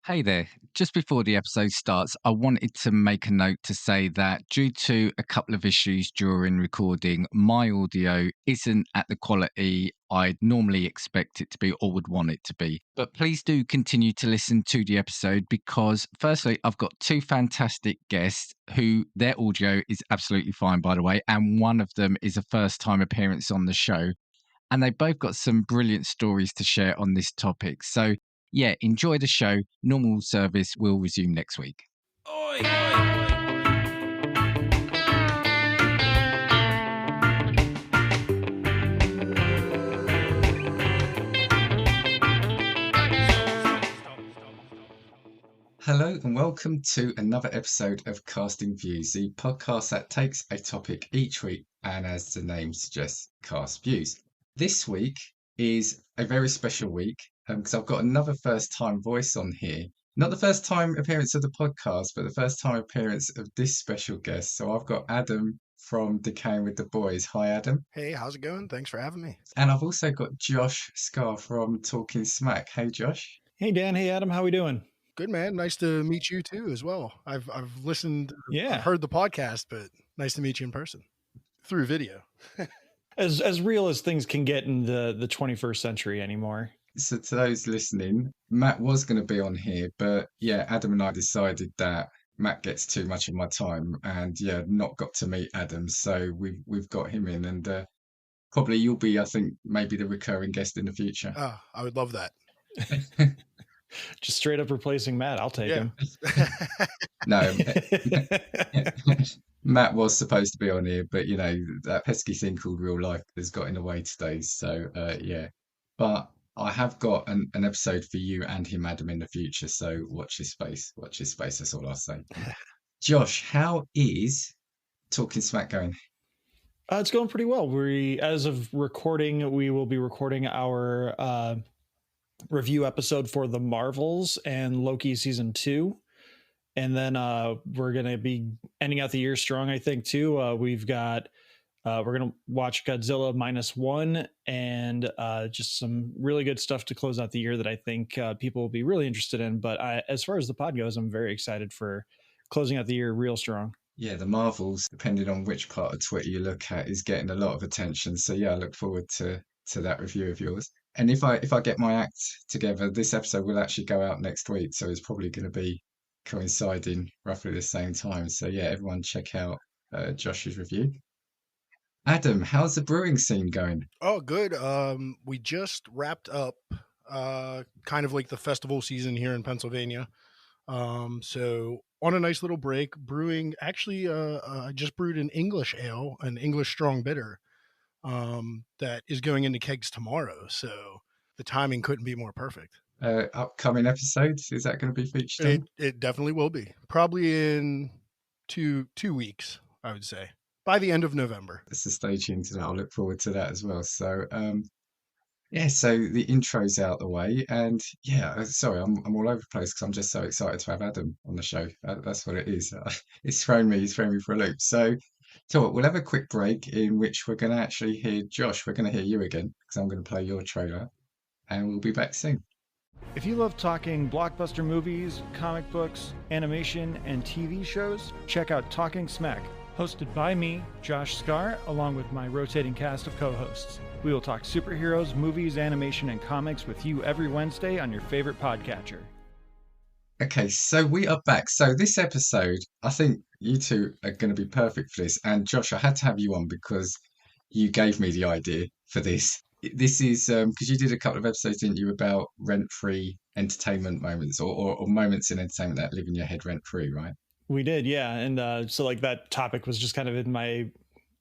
Hey there. Just before the episode starts, I wanted to make a note to say that due to a couple of issues during recording, my audio isn't at the quality I'd normally expect it to be or would want it to be. But please do continue to listen to the episode because, firstly, I've got two fantastic guests who their audio is absolutely fine, by the way, and one of them is a first time appearance on the show. And they both got some brilliant stories to share on this topic. So, yeah, enjoy the show. Normal service will resume next week. Oi, oi, oi. Hello, and welcome to another episode of Casting Views, the podcast that takes a topic each week and, as the name suggests, cast views. This week is a very special week because I've got another first time voice on here. Not the first time appearance of the podcast, but the first time appearance of this special guest. So I've got Adam from Decayin With The Boys. Hi, Adam. Hey, how's it going? Thanks for having me. And I've also got Josh Scar from TalkingSMAC. Hey, Josh. Hey, Dan. Hey, Adam. How we doing? Good, man. Nice to meet you too, as well. I've listened, Yeah. I've heard the podcast, but nice to meet you in person through video. As real as things can get in the 21st century anymore. So to those listening, Matt was going to be on here, but yeah, Adam and I decided that Matt gets too much of my time, and yeah, not got to meet Adam, so we've got him in, and probably you'll be, I think, maybe the recurring guest in the future. Oh, I would love that. Just straight up replacing Matt. I'll take him. No, Matt was supposed to be on here, but you know that pesky thing called real life has got in the way today. So yeah, but I have got an episode for you and him, Adam, in the future. So watch his space. Watch his space. That's all I'll say. Josh, how is Talking Smack going? It's going pretty well. As of recording, we will be recording our review episode for the Marvels and Loki season 2. And then we're going to be ending out the year strong, I think, too. We're going to watch Godzilla -1 and just some really good stuff to close out the year that I think people will be really interested in. But as far as the pod goes, I'm very excited for closing out the year real strong. Yeah, the Marvels, depending on which part of Twitter you look at, is getting a lot of attention. So yeah, I look forward to that review of yours. And if I get my act together, this episode will actually go out next week. So it's probably going to be coinciding roughly the same time. So yeah, everyone check out Josh's review. Adam, how's the brewing scene going? Oh, good. We just wrapped up kind of like the festival season here in Pennsylvania. So on a nice little break, brewing. Actually, I just brewed an English ale, an English strong bitter. That is going into kegs tomorrow, so the timing couldn't be more perfect. Upcoming episodes, is that going to be featured on? It definitely will be, probably in two weeks, I would say, by the end of November. So stay tuned to that. I'll look forward to that as well. So yeah, so the intro's out the way, and yeah, sorry, I'm all over the place because I'm just so excited to have Adam on the show. That's what it is. He's thrown me for a loop. So we'll have a quick break in which we're going to actually hear Josh. We're going to hear you again because I'm going to play your trailer, and we'll be back soon. If you love talking blockbuster movies, comic books, animation, and TV shows, check out Talking Smack, hosted by me, Josh Scar, along with my rotating cast of co-hosts. We will talk superheroes, movies, animation, and comics with you every Wednesday on your favorite podcatcher. Okay, so we are back. So this episode, I think you two are going to be perfect for this. And Josh, I had to have you on because you gave me the idea for this. This is because you did a couple of episodes, didn't you, about rent-free entertainment moments or moments in entertainment that live in your head rent-free, right? We did, yeah. And so like that topic was just kind of in my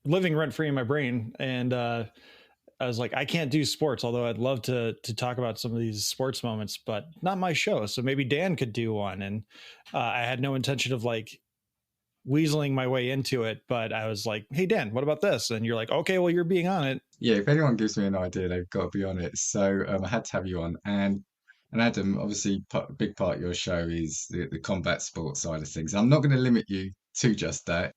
living rent-free in my brain. And I was like, I can't do sports, although I'd love to talk about some of these sports moments, but not my show. So maybe Dan could do one. And I had no intention of like weaseling my way into it, but I was like, hey, Dan, what about this? And you're like, okay, well, you're being on it. Yeah, if anyone gives me an idea, they've got to be on it. So I had to have you on. And Adam, obviously, a big part of your show is the combat sports side of things. I'm not going to limit you to just that.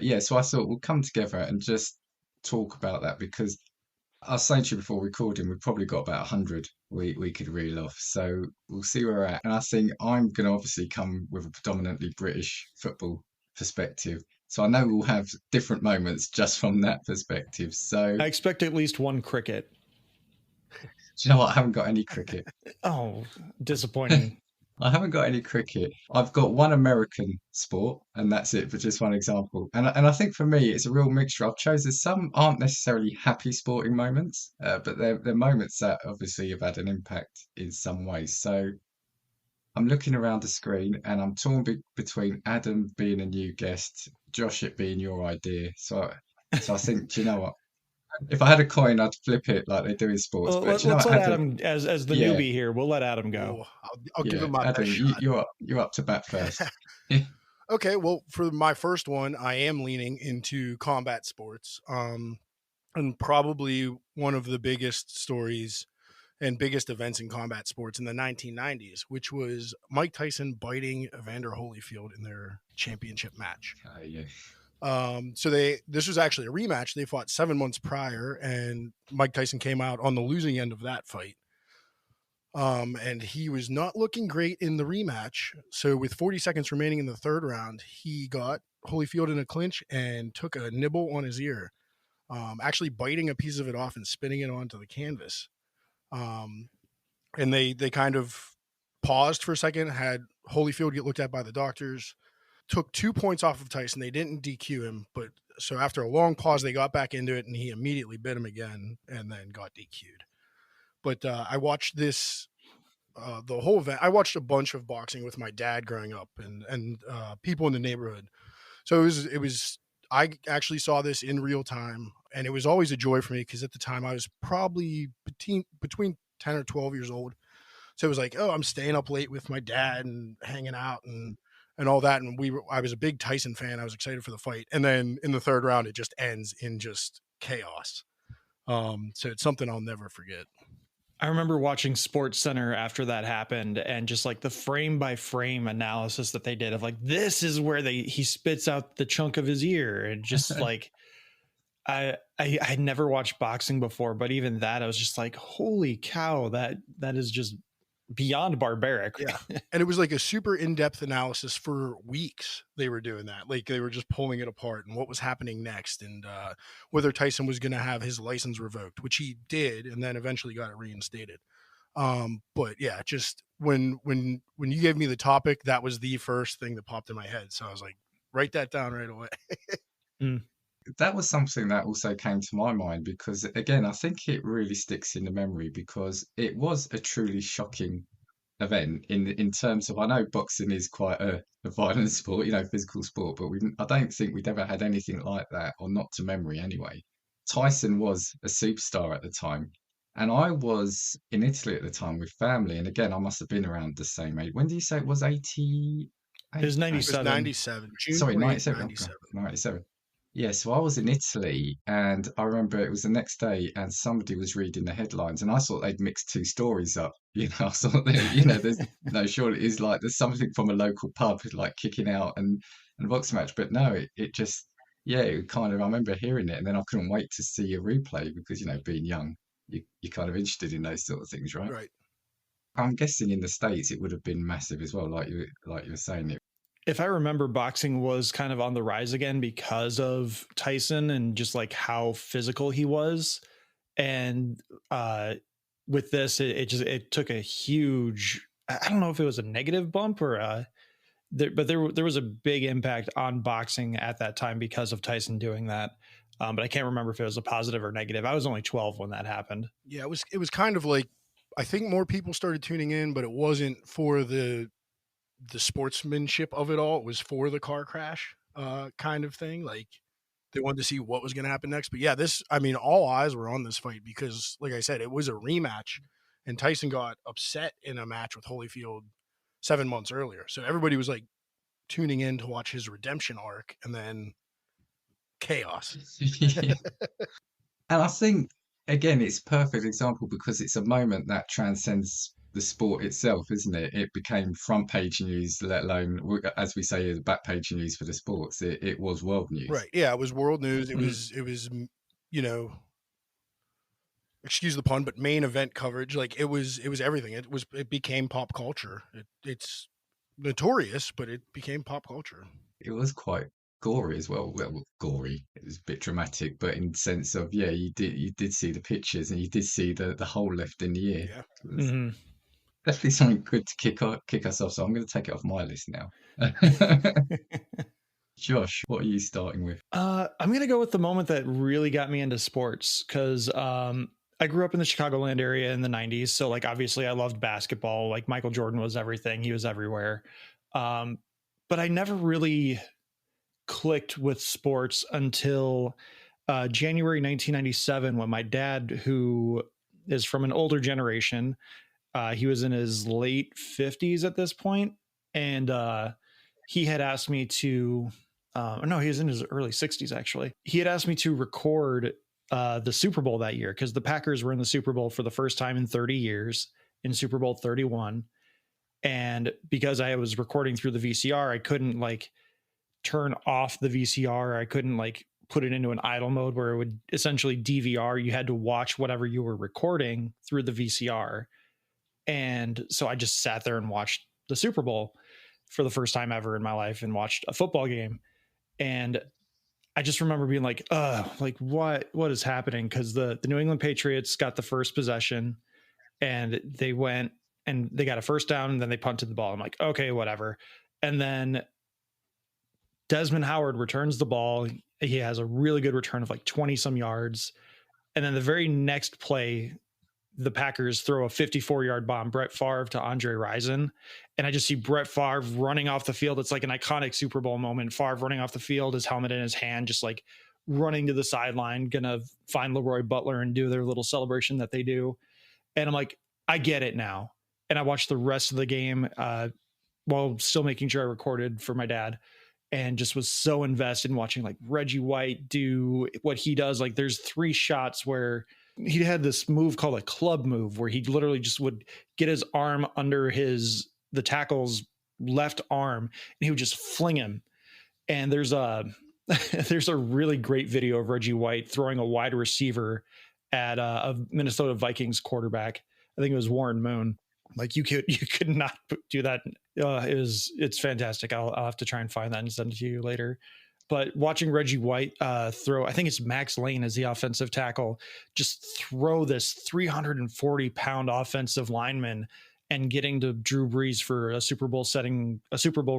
Yeah, so I thought we'll come together and just talk about that because I was saying to you before recording, we've probably got about 100 we could reel off. So we'll see where we're at. And I think I'm going to obviously come with a predominantly British football perspective. So I know we'll have different moments just from that perspective. So I expect at least one cricket. do you know what? I haven't got any cricket. Oh, disappointing. I haven't got any cricket. I've got one American sport, and that's it for just one example. And I think for me, it's a real mixture. I've chosen some aren't necessarily happy sporting moments, but they're moments that obviously have had an impact in some ways. So I'm looking around the screen, and I'm torn between Adam being a new guest, Josh it being your idea. So I think, do you know what? If I had a coin, I'd flip it like they do in sports. Well, But do you know let's what, let Adam, as the Yeah. newbie here, we'll let Adam go. I'll give it my Adam, best shot. you're up to bat first. Okay, well, for my first one, I am leaning into combat sports. And probably one of the biggest stories and biggest events in combat sports in the 1990s, which was Mike Tyson biting Evander Holyfield in their championship match. Yeah. So this was actually a rematch. They fought 7 months prior, and Mike Tyson came out on the losing end of that fight. And he was not looking great in the rematch. So with 40 seconds remaining in the third round, he got Holyfield in a clinch and took a nibble on his ear, actually biting a piece of it off and spinning it onto the canvas. And they kind of paused for a second, had Holyfield get looked at by the doctors, took 2 points off of Tyson. They didn't DQ him, but so after a long pause, they got back into it, and he immediately bit him again and then got DQ'd. But I watched this, the whole event. I watched a bunch of boxing with my dad growing up, and people in the neighborhood. So it was. I actually saw this in real time, and it was always a joy for me because at the time I was probably between 10 or 12 years old. So it was like, oh, I'm staying up late with my dad and hanging out and all that. And I was a big Tyson fan. I was excited for the fight. And then in the third round, it just ends in just chaos. So it's something I'll never forget. I remember watching Sports Center after that happened, and just like the frame by frame analysis that they did of like, this is where he spits out the chunk of his ear, and just like, I had never watched boxing before, but even that, I was just like, holy cow, that is just beyond barbaric. Yeah. And it was like a super in-depth analysis for weeks. They were doing that. Like they were just pulling it apart and what was happening next, and whether Tyson was going to have his license revoked, which he did, and then eventually got it reinstated. But yeah, just when you gave me the topic, that was the first thing that popped in my head. So I was like, write that down right away. That was something that also came to my mind because, again, I think it really sticks in the memory because it was a truly shocking event in terms of, I know boxing is quite a violent sport, physical sport, but I don't think we'd ever had anything like that, or not to memory anyway. Tyson was a superstar at the time, and I was in Italy at the time with family, and again, I must have been around the same age. When do you say it was? 80? It was 97. It was 97. June Sorry, 97. 97. 97. Yeah, so I was in Italy, and I remember it was the next day, and somebody was reading the headlines, and I thought they'd mixed two stories up. I thought there's surely it's like there's something from a local pub like kicking out and a boxing match, but no, it just it kind of, I remember hearing it, and then I couldn't wait to see a replay because being young, you're kind of interested in those sort of things, right? Right. I'm guessing in the States it would have been massive as well, like you were saying. If I remember, boxing was kind of on the rise again because of Tyson and just like how physical he was. And with this, it took a huge, I don't know if it was a negative bump or but there was a big impact on boxing at that time because of Tyson doing that. But I can't remember if it was a positive or negative. I was only 12 when that happened. Yeah, it was kind of like, I think more people started tuning in, but it wasn't for the sportsmanship of it all. It was for the car crash kind of thing. Like they wanted to see what was going to happen next. But yeah, all eyes were on this fight because, like I said, it was a rematch, and Tyson got upset in a match with Holyfield 7 months earlier. So everybody was like tuning in to watch his redemption arc, and then chaos. And I think, again, it's a perfect example because it's a moment that transcends the sport itself, isn't it? It became front page news, let alone, as we say, back page news for the sports. It was world news. Right. Yeah, it was world news. It was, excuse the pun, but main event coverage. Like it was everything. It became pop culture. It's notorious, but it became pop culture. It was quite gory as well. Well, gory. It was a bit dramatic, but in the sense of you did see the pictures and you did see the hole left in the ear. Yeah. It was Mm-hmm. definitely something good to kick us off. So I'm going to take it off my list now. Josh, what are you starting with? I'm gonna go with the moment that really got me into sports because I grew up in the Chicagoland area in the '90s, so like obviously I loved basketball. Like Michael Jordan was everything; he was everywhere. Um, but I never really clicked with sports until January 1997, when my dad, who is from an older generation, he was in his late 50s at this point, and he had asked me to. No, he was in his early 60s actually. He had asked me to record the Super Bowl that year because the Packers were in the Super Bowl for the first time in 30 years in Super Bowl 31. And because I was recording through the VCR, I couldn't like turn off the VCR. I couldn't like put it into an idle mode where it would essentially DVR. You had to watch whatever you were recording through the VCR. And so I just sat there and watched the Super Bowl for the first time ever in my life and watched a football game. And I just remember being like what is happening? Because the New England Patriots got the first possession and they went and they got a first down and then they punted the ball. I'm like, okay, whatever. And then Desmond Howard returns the ball. He has a really good return of like 20 some yards. And then the very next play, the Packers throw a 54-yard bomb, Brett Favre to Andre Rison. And I just see Brett Favre running off the field. It's like an iconic Super Bowl moment. Favre running off the field, his helmet in his hand, just like running to the sideline, gonna find Leroy Butler and do their little celebration that they do. And I'm like, I get it now. And I watched the rest of the game while still making sure I recorded for my dad, and just was so invested in watching like Reggie White do what he does. Like there's 3 shots where he had this move called a club move where he literally just would get his arm under the tackle's left arm and he would just fling him. And there's a there's a really great video of Reggie White throwing a wide receiver at a Minnesota Vikings quarterback. I think it was Warren Moon. Like you could not do that. It's fantastic. I'll have to try and find that and send it to you later. But watching Reggie White throw, I think it's Max Lane as the offensive tackle, just throw this 340-pound offensive lineman and getting to Drew Brees for a Super Bowl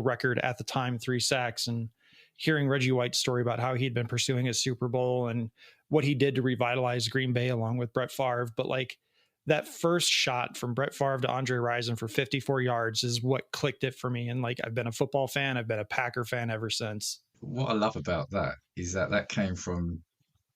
record at the time, 3 sacks, and hearing Reggie White's story about how he'd been pursuing a Super Bowl and what he did to revitalize Green Bay along with Brett Favre. But like that first shot from Brett Favre to Andre Rison for 54 yards is what clicked it for me. And like, I've been a football fan. I've been a Packer fan ever since. What I love about that is that came from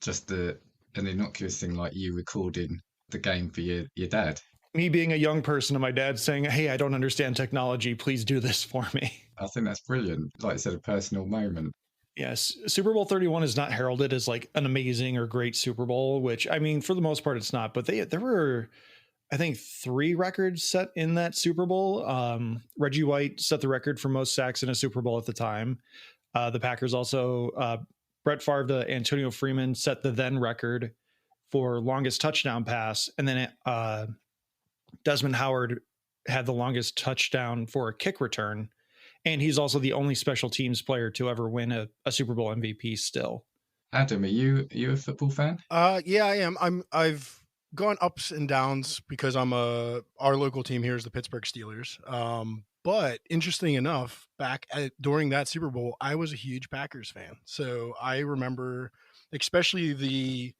just an innocuous thing like you recording the game for your dad. Me being a young person and my dad saying, hey, I don't understand technology. Please do this for me. I think that's brilliant. Like I said, a personal moment. Yes. Super Bowl 31 is not heralded as like an amazing or great Super Bowl, which I mean, for the most part, it's not, but there were, I think 3 records set in that Super Bowl. Reggie White set the record for most sacks in a Super Bowl at the time. The Packers also, Brett Favre to Antonio Freeman set the then record for longest touchdown pass. And then Desmond Howard had the longest touchdown for a kick return. And he's also the only special teams player to ever win a Super Bowl MVP still. Adam, are you a football fan? Yeah, I am. I've gone ups and downs because our local team here is the Pittsburgh Steelers. But interesting enough, during that Super Bowl, I was a huge Packers fan. So I remember especially the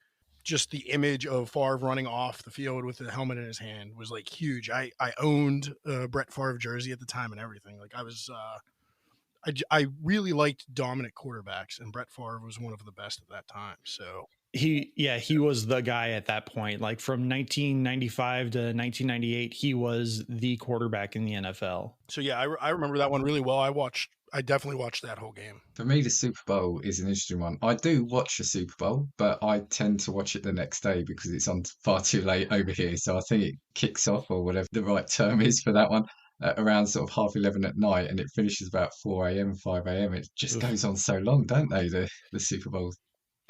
image of Favre running off the field with the helmet in his hand was like huge. I owned a Brett Favre jersey at the time and everything. Like I was, I really liked dominant quarterbacks, and Brett Favre was one of the best at that time. So he was the guy at that point. Like from 1995 to 1998, he was the quarterback in the NFL. So yeah, I remember that one really well. I definitely watched that whole game. For me, the Super Bowl is an interesting one. I do watch the Super Bowl, but I tend to watch it the next day because it's on far too late over here. So I think it kicks off, or whatever the right term is for that one, around sort of 11:30 at night, and it finishes about 4 a.m., 5 a.m. It just goes on so long, don't they, the Super Bowls?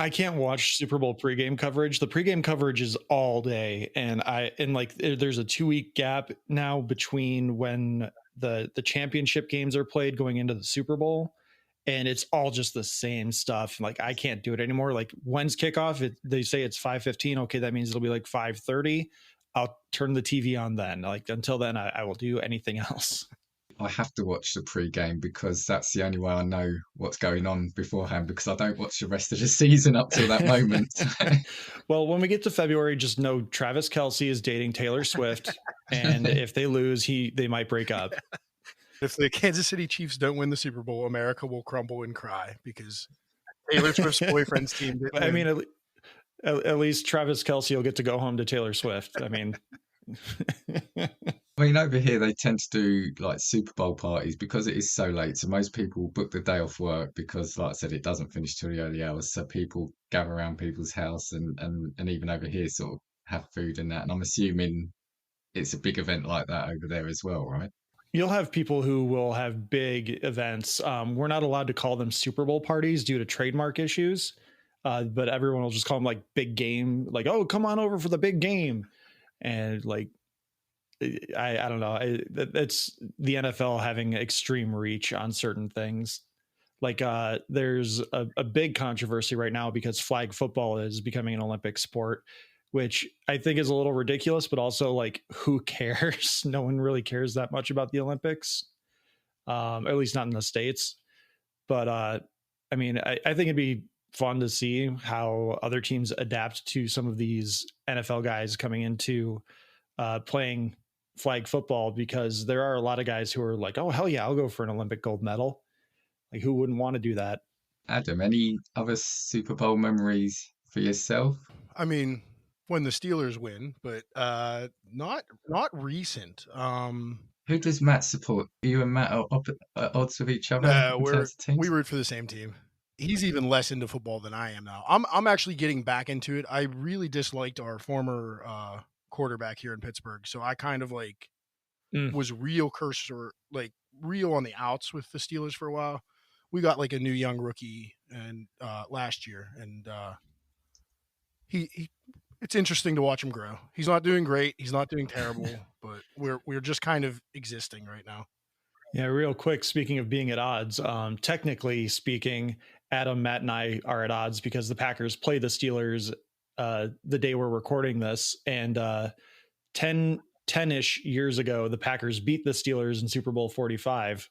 I can't watch Super Bowl pregame coverage. The pregame coverage is all day, and there's a 2-week gap now between when the championship games are played going into the Super Bowl, and it's all just the same stuff. Like, I can't do it anymore. Like, when's kickoff? They say it's 5:15. Okay, that means it'll be like 5:30. I'll turn the TV on then. Like, until then, I will do anything else. I have to watch the pre-game because that's the only way I know what's going on beforehand, because I don't watch the rest of the season up till that moment. Well, when we get to February, just know Travis Kelce is dating Taylor Swift, and if they lose, they might break up. If the Kansas City Chiefs don't win the Super Bowl, America will crumble and cry because Taylor Swift's boyfriend's team didn't win. I mean, at least Travis Kelce will get to go home to Taylor Swift. I mean, I mean, over here they tend to do like Super Bowl parties because it is so late. So most people book the day off work because, like I said, it doesn't finish till the early hours. So people gather around people's house and even over here sort of have food and that. And I'm assuming it's a big event like that over there as well, right? you'll have people who will have big events. We're not allowed to call them Super Bowl parties due to trademark issues, but everyone will just call them like big game, like, oh, come on over for the big game. And like, I don't know. It's the NFL having extreme reach on certain things. Like there's a big controversy right now because flag football is becoming an Olympic sport, which I think is a little ridiculous, but also like, who cares? No one really cares that much about the Olympics, at least not in the States. But I mean, I think it'd be fun to see how other teams adapt to some of these NFL guys coming into playing flag football, because there are a lot of guys who are like, oh, hell yeah, I'll go for an Olympic gold medal. Like, who wouldn't want to do that? Adam, any other Super Bowl memories for yourself? I mean, when the Steelers win, but not recent. Who does Matt support? You and Matt are up at odds with each other? No, in terms of teams? we root for the same team. He's even less into football than I am now. I'm actually getting back into it. I really disliked our former quarterback here in Pittsburgh, so I kind of like was real on the outs with the Steelers for a while. We got like a new young rookie and last year, and he it's interesting to watch him grow. He's not doing great. He's not doing terrible, but we're just kind of existing right now. Yeah, real quick, speaking of being at odds, technically speaking, Adam, Matt, and I are at odds because the Packers play the Steelers the day we're recording this. And 10-ish years ago, the Packers beat the Steelers in Super Bowl 45,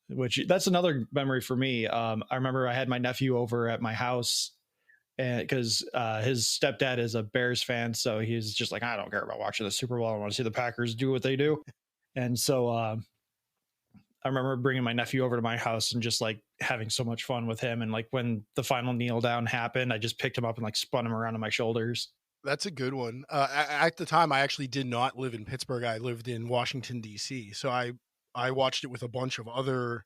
which that's another memory for me. I remember I had my nephew over at my house, and because his stepdad is a Bears fan, so he's just like, I don't care about watching the Super Bowl. I want to see the Packers do what they do. And so I remember bringing my nephew over to my house and just like having so much fun with him. And like when the final kneel down happened, I just picked him up and like spun him around on my shoulders. That's a good one. At the time, I actually did not live in Pittsburgh. I lived in Washington, D.C. So I watched it with a bunch of other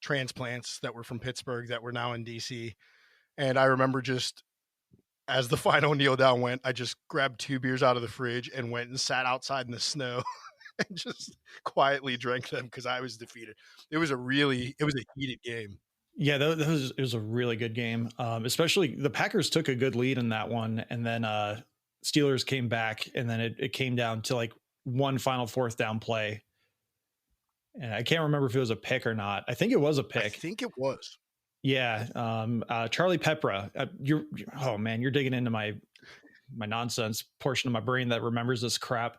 transplants that were from Pittsburgh that were now in D.C. And I remember just as the final kneel down went, I just grabbed 2 beers out of the fridge and went and sat outside in the snow and just quietly drank them because I was defeated. It was a heated game. Yeah, it was a really good game. Especially the Packers took a good lead in that one, and then Steelers came back, and then it came down to like one final 4th down play. And I can't remember if it was a pick or not. I think it was a pick. I think it was. Yeah, Charlie Pepra. You're digging into my nonsense portion of my brain that remembers this crap.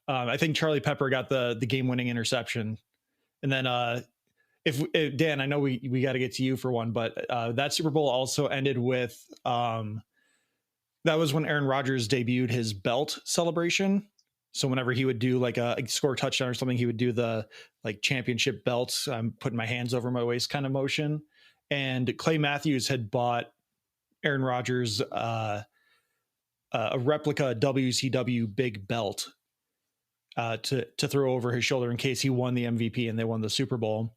I think Charlie Pepper got the game-winning interception, and then if Dan, I know we got to get to you for one, but that Super Bowl also ended with that was when Aaron Rodgers debuted his belt celebration. So whenever he would do like a score a touchdown or something, he would do the like championship belt. I'm putting my hands over my waist kind of motion. And Clay Matthews had bought Aaron Rodgers a replica WCW big belt to throw over his shoulder in case he won the MVP and they won the Super Bowl.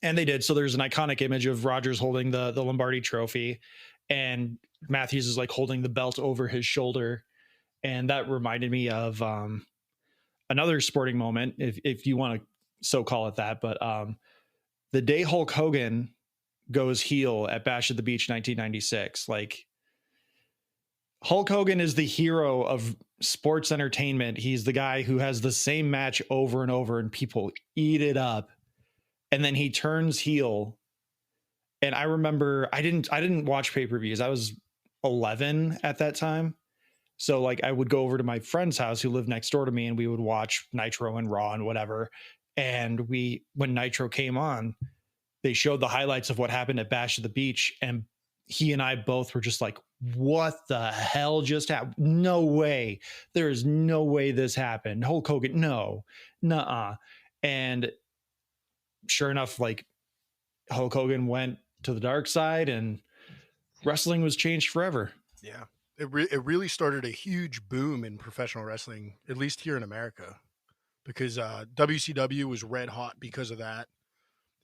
And they did. So there's an iconic image of Rodgers holding the Lombardi trophy, and Matthews is like holding the belt over his shoulder. And that reminded me of another sporting moment, if you want to so call it that. But the day Hulk Hogan goes heel at Bash at the Beach 1996. Like, Hulk Hogan is the hero of sports entertainment. He's the guy who has the same match over and over and people eat it up. And then he turns heel. And I remember I didn't watch pay-per-views. I was 11 at that time. So like I would go over to my friend's house who lived next door to me and we would watch Nitro and Raw and whatever. And when Nitro came on, they showed the highlights of what happened at Bash at the Beach. And he and I both were just like, what the hell just happened? No way. There is no way this happened. Hulk Hogan, no, nuh-uh. And sure enough, like Hulk Hogan went to the dark side and wrestling was changed forever. Yeah. It really started a huge boom in professional wrestling, at least here in America, because WCW was red hot because of that.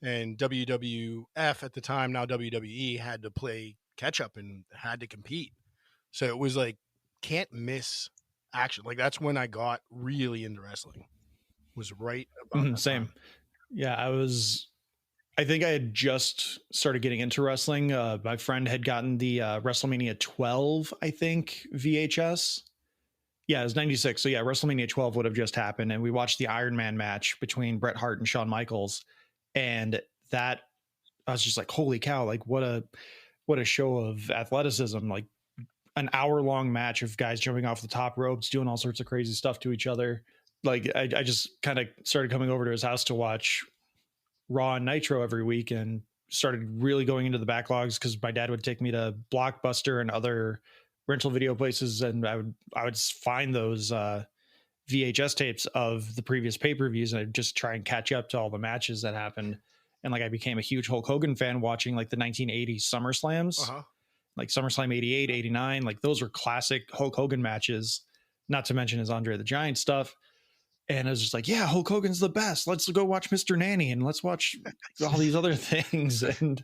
And WWF at the time, now WWE, had to play catch up and had to compete. So it was like, can't miss action. Like that's when I got really into wrestling, was right about that same. time. Yeah, I think I had just started getting into wrestling. My friend had gotten the WrestleMania 12, I think, VHS. Yeah, it was 96. So yeah, WrestleMania 12 would have just happened. And we watched the Iron Man match between Bret Hart and Shawn Michaels. And that, I was just like, holy cow, like what a show of athleticism. Like an hour-long match of guys jumping off the top ropes, doing all sorts of crazy stuff to each other. Like I just kind of started coming over to his house to watch Raw and Nitro every week and started really going into the backlogs because my dad would take me to Blockbuster and other rental video places, and I would find those VHS tapes of the previous pay-per-views, and I'd just try and catch up to all the matches that happened. And like I became a huge Hulk Hogan fan watching like the 1980s SummerSlams, like SummerSlam 88, 89. Like those are classic Hulk Hogan matches, not to mention his Andre the Giant stuff. And I was just like, yeah, Hulk Hogan's the best. Let's go watch Mr. Nanny and let's watch all these other things. And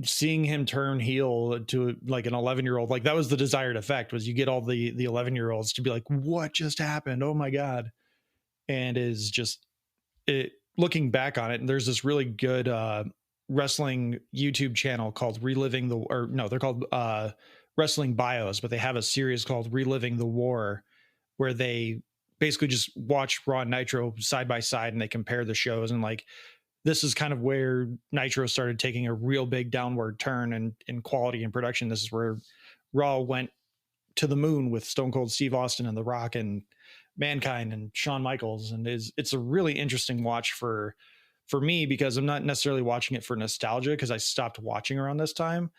seeing him turn heel to like an 11-year-old, like that was the desired effect, was you get all the 11-year-olds to be like, what just happened? Oh my God. And is just looking back on it. And there's this really good wrestling YouTube channel called they're called Wrestling Bios, but they have a series called Reliving the War, where they basically just watch Raw and Nitro side by side and they compare the shows. And like, this is kind of where Nitro started taking a real big downward turn in quality and production. This is where Raw went to the moon with Stone Cold Steve Austin and The Rock and Mankind and Shawn Michaels. And it's a really interesting watch for me, because I'm not necessarily watching it for nostalgia, because I stopped watching around this time,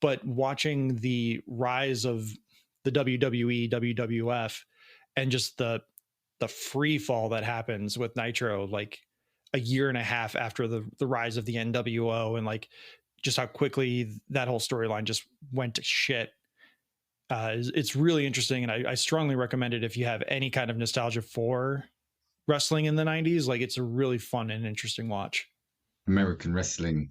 but watching the rise of the WWE, WWF, and just the free fall that happens with Nitro, like a year and a half after the rise of the NWO, and like just how quickly that whole storyline just went to shit. It's really interesting. And I strongly recommend it if you have any kind of nostalgia for wrestling in the 90s. Like it's a really fun and interesting watch. American wrestling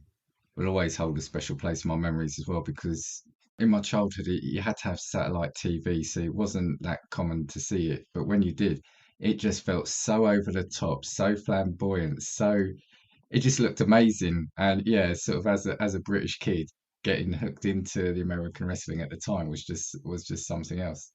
will always hold a special place in my memories as well, because in my childhood, you had to have satellite TV, so it wasn't that common to see it. But when you did, it just felt so over the top, so flamboyant, it just looked amazing. And yeah, sort of as a British kid, getting hooked into the American wrestling at the time was just something else.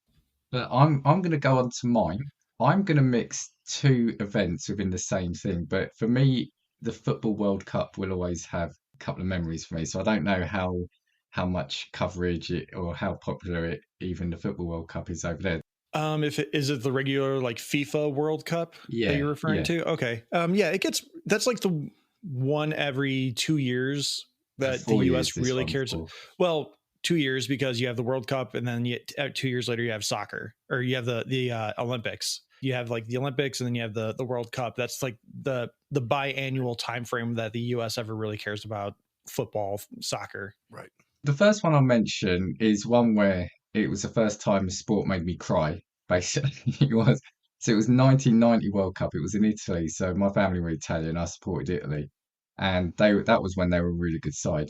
But I'm going to go on to mine. I'm going to mix two events within the same thing. But for me, the Football World Cup will always have a couple of memories for me. So I don't know how much coverage or how popular even the Football World Cup is over there. Is it the regular like FIFA World Cup that you're referring to? Okay. That's like the one every 2 years that the US really cares. Well, 2 years, because you have the World Cup and then 2 years later you have soccer, or you have the Olympics. You have like the Olympics and then you have the World Cup. That's like the biannual time frame that the US ever really cares about football, soccer. Right. The first one I'll mention is one where it was the first time a sport made me cry, basically. It was 1990 World Cup. It was in Italy. So my family were Italian. I supported Italy. And that was when they were a really good side.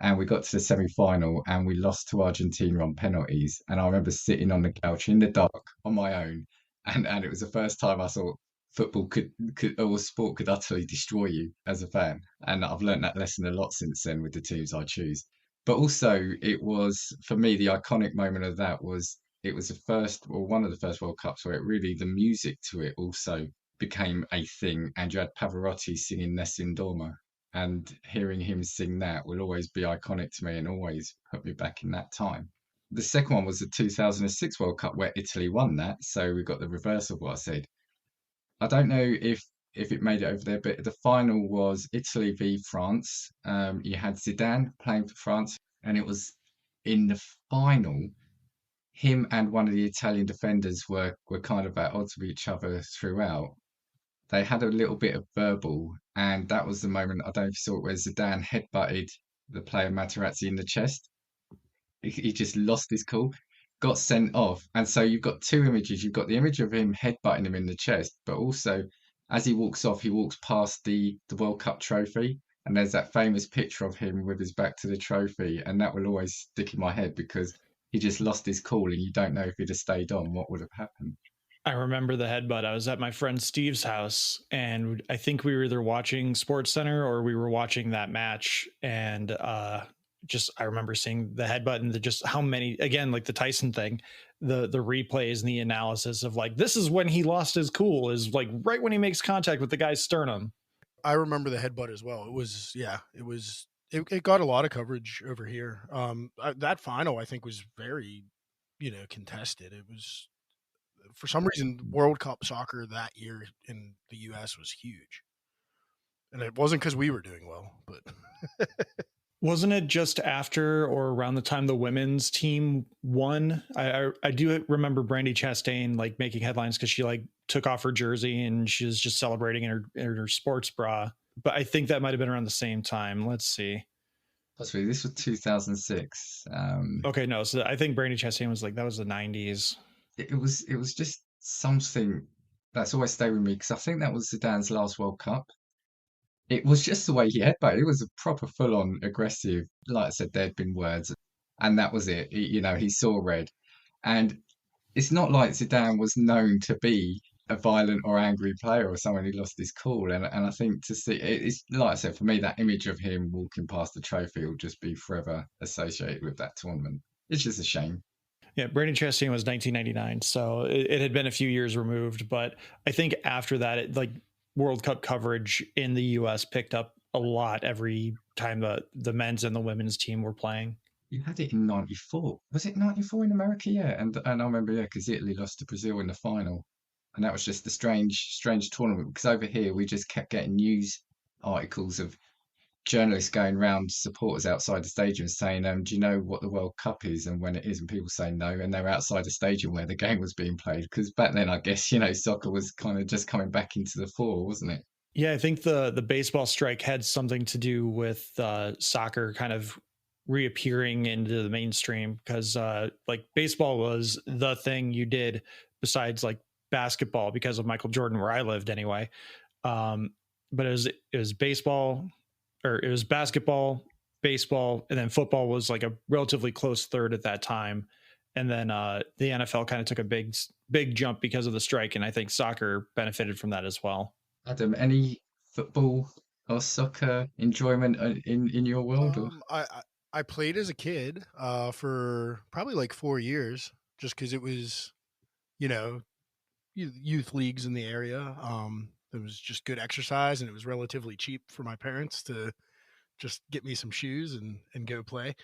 And we got to the semi-final and we lost to Argentina on penalties. And I remember sitting on the couch in the dark on my own. And it was the first time I football could or sport could utterly destroy you as a fan. And I've learned that lesson a lot since then with the teams I choose. But also, it was for me the iconic moment of that was it was the first or one of the first World Cups where it really the music to it also became a thing, and you had Pavarotti singing Nessun Dorma, and hearing him sing that will always be iconic to me and always put me back in that time. The second one was the 2006 World Cup where Italy won that, so we got the reverse of what I said. I don't know if it made it over there, but the final was Italy v France. You had Zidane playing for France, and it was in the final. Him and one of the Italian defenders were kind of at odds with each other throughout. They had a little bit of verbal, and that was the moment, I don't know if you saw it, where Zidane headbutted the player Materazzi in the chest. He just lost his cool, got sent off. And so you've got two images. You've got the image of him headbutting him in the chest, but also as he walks off, he walks past the World Cup trophy. And there's that famous picture of him with his back to the trophy. And that will always stick in my head because he just lost his cool, and you don't know if he'd have stayed on, what would have happened. I remember the headbutt. I was at my friend Steve's house, and I think we were either watching Sports Center or we were watching that match. And I remember seeing the headbutt and just how many, again, like the Tyson thing, the replays and the analysis of like, this is when he lost his cool, is like right when he makes contact with the guy's sternum. I remember the headbutt as well. It got a lot of coverage over here. That final, I think, was very, contested. It was, for some reason, World Cup soccer that year in the US was huge. And it wasn't because we were doing well, but wasn't it just after or around the time the women's team won? I do remember Brandi Chastain like making headlines because she like took off her jersey and she was just celebrating in her sports bra. But I think that might have been around the same time. Let's see. Possibly this was 2006. Okay, no. So I think Brandi Chastain was like, that was the 90s. It was just something that's always stayed with me because I think that was Zidane's last World Cup. It was just the way he headbutted. It was a proper full-on aggressive. Like I said, there'd been words, and that was it. He saw red, and it's not like Zidane was known to be a violent or angry player or someone who lost his cool. And I think to see it's like I said, for me, that image of him walking past the trophy will just be forever associated with that tournament. It's just a shame. Yeah, Brandi Chastain was 1999, so it had been a few years removed. But I think after that, World Cup coverage in the US picked up a lot every time the men's and the women's team were playing. You had it in 94. Was it 94 in America? Yeah. And I remember, yeah, because Italy lost to Brazil in the final. And that was just a strange tournament because over here we just kept getting news articles of journalists going around supporters outside the stadium saying, do you know what the World Cup is and when it is? And people saying no, and they're outside the stadium where the game was being played. Because back then, I guess, soccer was kind of just coming back into the fore, wasn't it? Yeah, I think the baseball strike had something to do with soccer kind of reappearing into the mainstream because like baseball was the thing you did besides like basketball because of Michael Jordan where I lived anyway. But it was baseball, or it was basketball, baseball, and then football was like a relatively close third at that time. And then the NFL kind of took a big jump because of the strike. And I think soccer benefited from that as well. Adam, any football or soccer enjoyment in your world? I played as a kid for probably like 4 years just because it was, youth leagues in the area. It was just good exercise and it was relatively cheap for my parents to just get me some shoes and go play.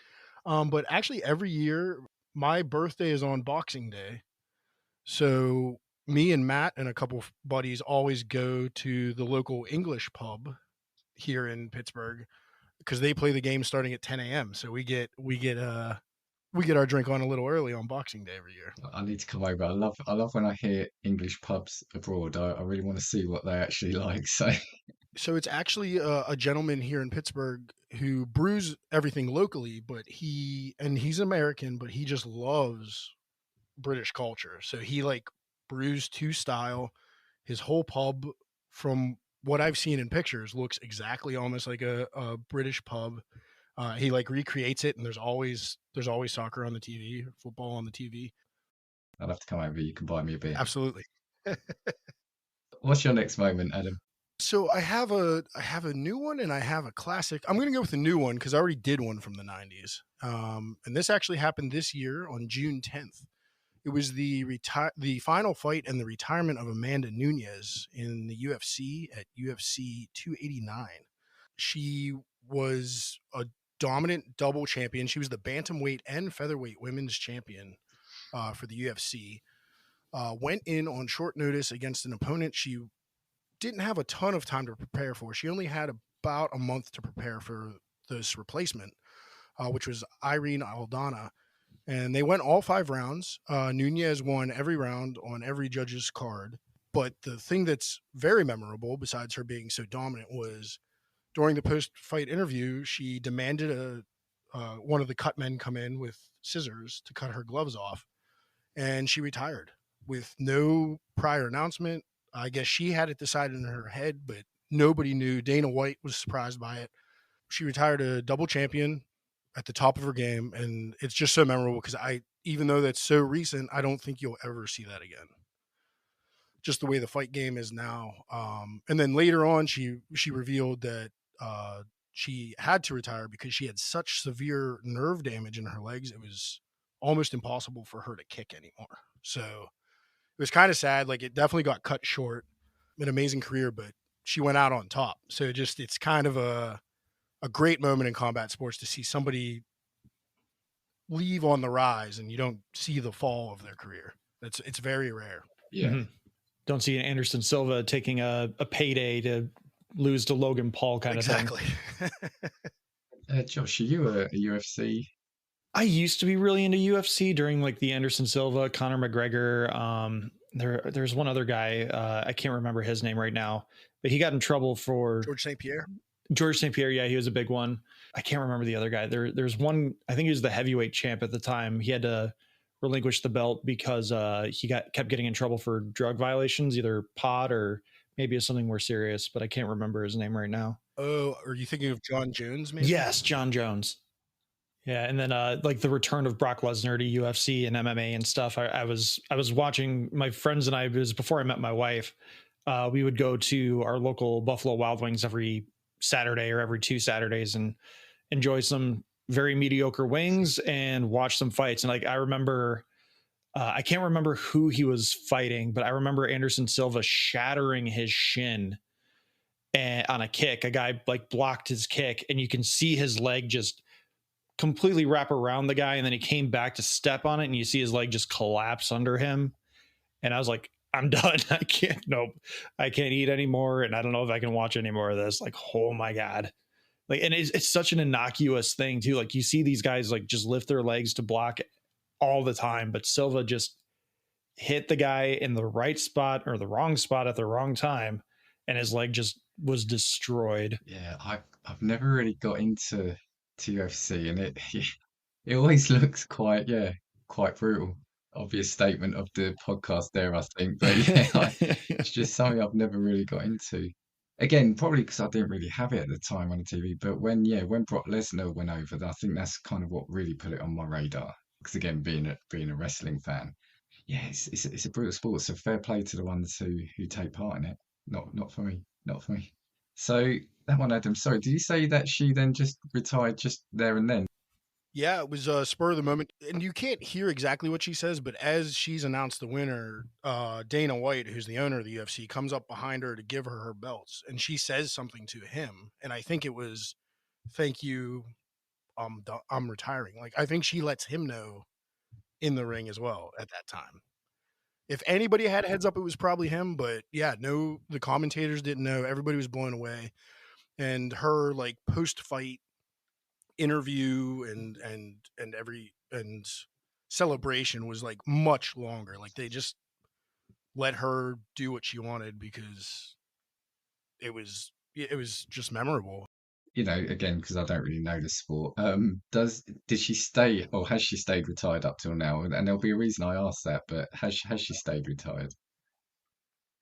But actually every year my birthday is on Boxing Day. So me and Matt and a couple buddies always go to the local English pub here in Pittsburgh because they play the game starting at 10 a.m. So we get our drink on a little early on Boxing Day every year. I need to come over. I love when I hear English pubs abroad. I really want to see what they actually like. So it's actually a gentleman here in Pittsburgh who brews everything locally, but he's American, but he just loves British culture. So he like brews to style. His whole pub, from what I've seen in pictures, looks exactly almost like a British pub. He like recreates it, and there's always soccer on the TV, football on the TV. I'll have to come over. You can buy me a beer. Absolutely. What's your next moment, Adam? So I have a new one and I have a classic. I'm going to go with the new one because I already did one from the 90s. And this actually happened this year on June 10th. It was the final fight and the retirement of Amanda Nunes in the UFC at UFC 289. She was a dominant double champion. She was the bantamweight and featherweight women's champion for the UFC. Went in on short notice against an opponent she didn't have a ton of time to prepare for. She only had about a month to prepare for this replacement, which was Irene Aldana. And they went all 5 rounds. Nunez won every round on every judge's card. But the thing that's very memorable, besides her being so dominant, was during the post-fight interview, she demanded one of the cut men come in with scissors to cut her gloves off. And she retired with no prior announcement. I guess she had it decided in her head, but nobody knew. Dana White was surprised by it. She retired a double champion at the top of her game, and it's just so memorable because even though that's so recent, I don't think you'll ever see that again. Just the way the fight game is now. And then later on, she revealed that she had to retire because she had such severe nerve damage in her legs. It was almost impossible for her to kick anymore. So it was kind of sad. Like, it definitely got cut short. An amazing career, but she went out on top. So it's kind of a great moment in combat sports to see somebody leave on the rise and you don't see the fall of their career. It's very rare. Yeah. Mm-hmm. Don't see Anderson Silva taking a payday to lose to Logan Paul kind of thing. Exactly. Josh, are you a UFC? I used to be really into UFC during like the Anderson Silva, Conor McGregor. There's one other guy. I can't remember his name right now, but he got in trouble for George St. Pierre. George St. Pierre. Yeah, he was a big one. I can't remember the other guy. There's one, I think he was the heavyweight champ at the time. He had to relinquish the belt because he kept getting in trouble for drug violations, either pot or maybe it's something more serious, but I can't remember his name right now. Oh, are you thinking of John Jones, maybe? Yes, John Jones. Yeah, and then like the return of Brock Lesnar to UFC and MMA and stuff. I was watching, my friends and I, it was before I met my wife. We would go to our local Buffalo Wild Wings every Saturday or every 2 Saturdays and enjoy some very mediocre wings and watch some fights. And like I remember, I can't remember who he was fighting, but I remember Anderson Silva shattering his shin and on a kick. A guy like blocked his kick, and you can see his leg just completely wrap around the guy, and then he came back to step on it, and you see his leg just collapse under him. And I was like, I'm done. I can't eat anymore, and I don't know if I can watch any more of this. Like, oh my God. Like, and it's such an innocuous thing too. Like, you see these guys like just lift their legs to block all the time, but Silva just hit the guy in the right spot or the wrong spot at the wrong time, and his leg just was destroyed. Yeah, I've never really got into UFC, and it always looks quite brutal. Obvious statement of the podcast there, I think, but yeah, it's just something I've never really got into. Again, probably because I didn't really have it at the time on the TV. But when Brock Lesnar went over, I think that's kind of what really put it on my radar. Because again, being a wrestling fan, yeah, it's a brutal sport. So fair play to the ones who take part in it. Not for me. So that one, Adam. Sorry, did you say that she then just retired just there and then? Yeah, it was a spur of the moment, and you can't hear exactly what she says, but as she's announced the winner, Dana White, who's the owner of the UFC, comes up behind her to give her belts, and she says something to him, and I think it was, "Thank you, I'm retiring." Like, I think she lets him know in the ring as well at that time. If anybody had a heads up, it was probably him, but yeah, no, the commentators didn't know. Everybody was blown away, and her like post-fight interview and celebration was like much longer. Like, they just let her do what she wanted because it was just memorable. You know, again, because I don't really know the sport. Did she stay, or has she stayed retired up till now? And there'll be a reason I asked that, but has she stayed retired?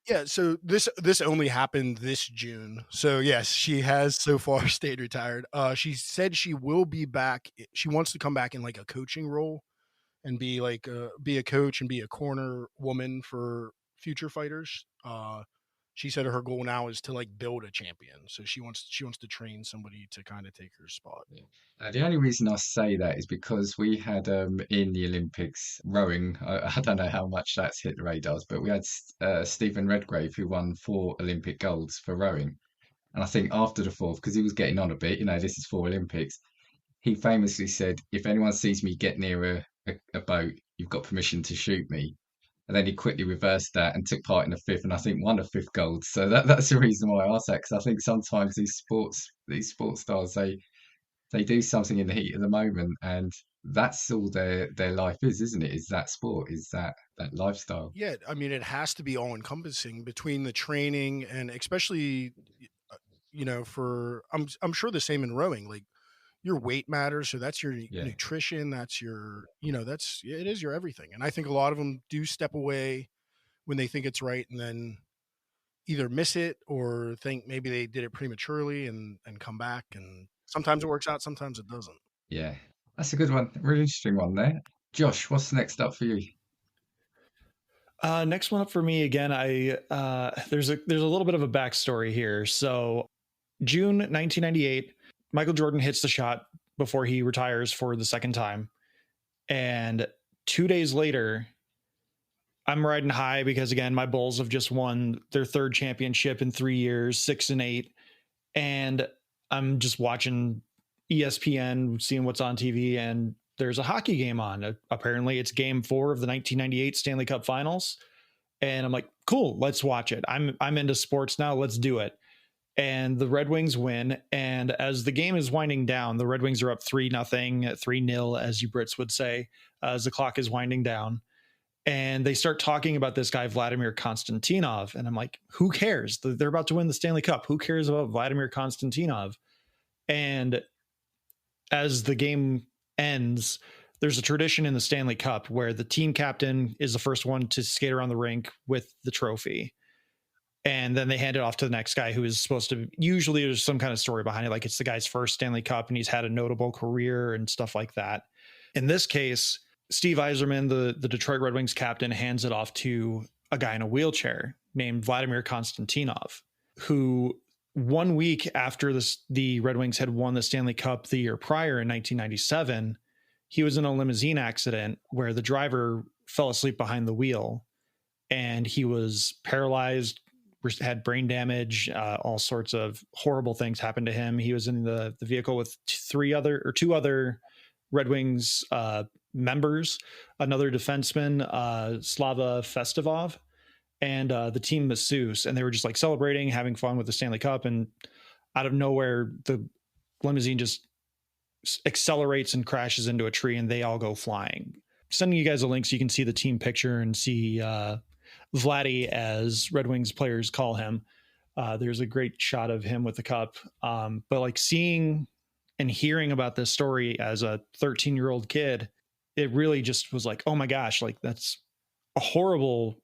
Yeah, so this only happened this June. So yes, she has so far stayed retired. She said she will be back. She wants to come back in like a coaching role and be a coach and be a corner woman for future fighters. she said her goal now is to like build a champion. So she wants to train somebody to kind of take her spot. The only reason I say that is because we had in the Olympics rowing. I don't know how much that's hit the radars, but we had Stephen Redgrave who won 4 Olympic golds for rowing. And I think after the fourth, because he was getting on a bit, this is 4 Olympics, he famously said, if anyone sees me get near a boat, you've got permission to shoot me. And then he quickly reversed that and took part in the fifth, and I think won a fifth gold. So that's the reason why I asked that, because I think sometimes these sports stars, they do something in the heat of the moment, and that's all their life is, isn't it? Is that sport, is that lifestyle. Yeah, I mean, it has to be all encompassing between the training and especially, for I'm sure the same in rowing. Like your weight matters, so that's your nutrition, that's your it is your everything. And I think a lot of them do step away when they think it's right, and then either miss it or think maybe they did it prematurely and come back. And sometimes it works out, sometimes it doesn't. Yeah, that's a good one. Really interesting one there. Josh, what's next up for you? Next one up for me again. There's a little bit of a backstory here. So June 1998, Michael Jordan hits the shot before he retires for the second time. And 2 days later, I'm riding high because, again, my Bulls have just won their 3rd championship in 3 years, 6 and 8. And I'm just watching ESPN, seeing what's on TV, and there's a hockey game on. Apparently, it's Game 4 of the 1998 Stanley Cup Finals. And I'm like, cool, let's watch it. I'm into sports now. Let's do it. And the Red Wings win. And as the game is winding down, the Red Wings are up 3-0, 3-0, as you Brits would say, as the clock is winding down. And they start talking about this guy, Vladimir Konstantinov. And I'm like, who cares? They're about to win the Stanley Cup. Who cares about Vladimir Konstantinov? And as the game ends, there's a tradition in the Stanley Cup where the team captain is the first one to skate around the rink with the trophy. And then they hand it off to the next guy who is supposed to, usually there's some kind of story behind it. Like it's the guy's first Stanley Cup and he's had a notable career and stuff like that. In this case, Steve Yzerman, the Detroit Red Wings captain, hands it off to a guy in a wheelchair named Vladimir Konstantinov, who 1 week after the Red Wings had won the Stanley Cup the year prior in 1997, he was in a limousine accident where the driver fell asleep behind the wheel and he was paralyzed, had brain damage, all sorts of horrible things happened to him. He was in the vehicle with two other Red Wings members, another defenseman, Slava Festivov, and the team masseuse. And they were just like celebrating, having fun with the Stanley Cup. And out of nowhere, the limousine just accelerates and crashes into a tree and they all go flying. Sending you guys a link so you can see the team picture and see Vladdy, as Red Wings players call him. There's a great shot of him with the cup. But like seeing and hearing about this story as a 13-year-old kid, it really just was like, oh my gosh, like that's a horrible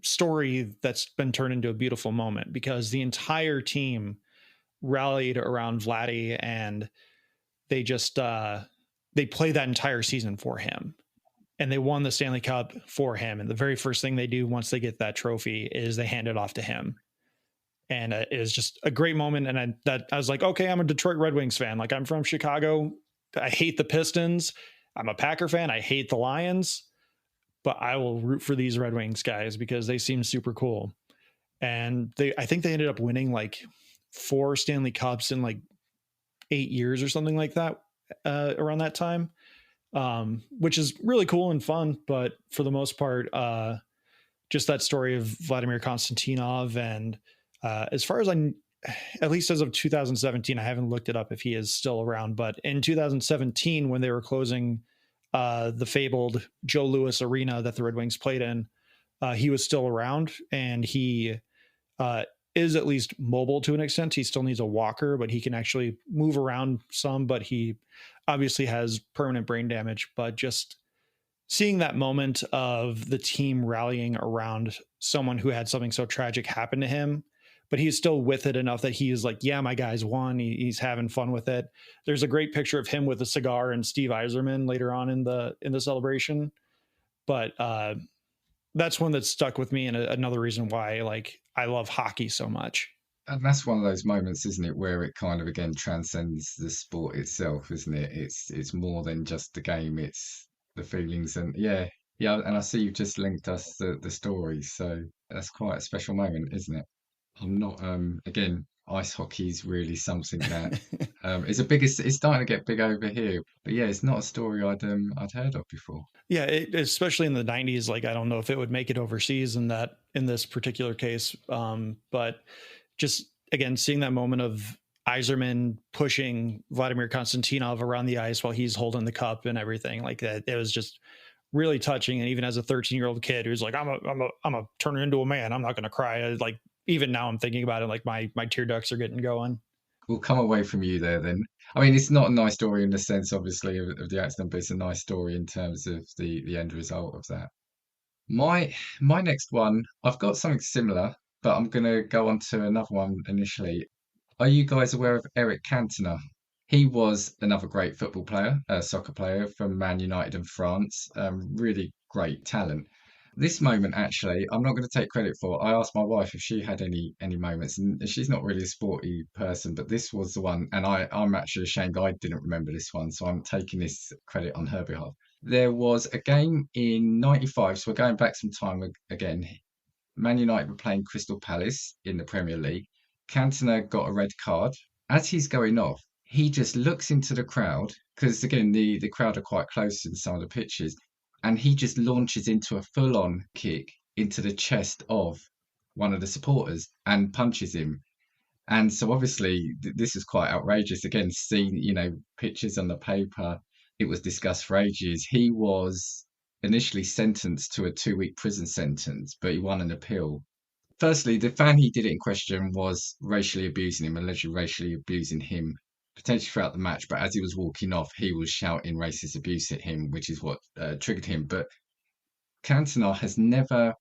story that's been turned into a beautiful moment, because the entire team rallied around Vladdy and they just they played that entire season for him. And they won the Stanley Cup for him. And the very first thing they do once they get that trophy is they hand it off to him. And it was just a great moment. And I was like, okay, I'm a Detroit Red Wings fan. Like, I'm from Chicago. I hate the Pistons. I'm a Packer fan. I hate the Lions. But I will root for these Red Wings guys because they seem super cool. And I think they ended up winning like 4 Stanley Cups in like 8 years or something like that around that time. Which is really cool and fun, but for the most part, just that story of Vladimir Konstantinov. And as far as at least as of 2017, I haven't looked it up if he is still around, but in 2017, when they were closing the fabled Joe Louis Arena that the Red Wings played in, he was still around, and he is at least mobile to an extent. He still needs a walker, but he can actually move around some, but he obviously has permanent brain damage. But just seeing that moment of the team rallying around someone who had something so tragic happen to him, but he's still with it enough that he is like, yeah, my guys won. He's having fun with it. There's a great picture of him with a cigar and Steve Yzerman later on in the celebration. But that's one that stuck with me, and another reason why like I love hockey so much. And that's one of those moments, isn't it, where it kind of again transcends the sport itself, isn't it? It's more than just the game; it's the feelings, and yeah. And I see you've just linked us the story, so that's quite a special moment, isn't it? I'm not again, ice hockey is really something that it's starting to get big over here, but yeah, it's not a story I'd heard of before. Yeah, especially in the 90s, like I don't know if it would make it overseas in this particular case, but just again seeing that moment of Iserman pushing Vladimir Konstantinov around the ice while he's holding the cup and everything like that, it was just really touching. And even as a 13-year-old kid who's like, I'm a turn into a man, I'm not going to cry. Like even now I'm thinking about it, like my tear ducts are getting going. We'll come away from you there then. I mean, it's not a nice story in the sense, obviously, of the accident, but it's a nice story in terms of the end result of that. My next one, I've got something similar, but I'm gonna go on to another one initially. Are you guys aware of Eric Cantona? He was another great football player, soccer player from Man United in France. Really great talent. This moment, actually, I'm not going to take credit for. I asked my wife if she had any moments, and she's not really a sporty person, but this was the one, and I'm actually ashamed I didn't remember this one, so I'm taking this credit on her behalf. There was a game in '95, so we're going back some time again. Man United were playing Crystal Palace in the Premier League. Cantona got a red card. As he's going off, he just looks into the crowd because again the crowd are quite close in some of the pitches, and he just launches into a full-on kick into the chest of one of the supporters and punches him. And so obviously this is quite outrageous. Again, seeing pictures on the paper, it was discussed for ages. He was initially sentenced to a 2-week prison sentence, but he won an appeal. Firstly, the fan he did it in question was racially abusing him, allegedly racially abusing him, potentially throughout the match. But as he was walking off, he was shouting racist abuse at him, which is what triggered him. But Cantona has never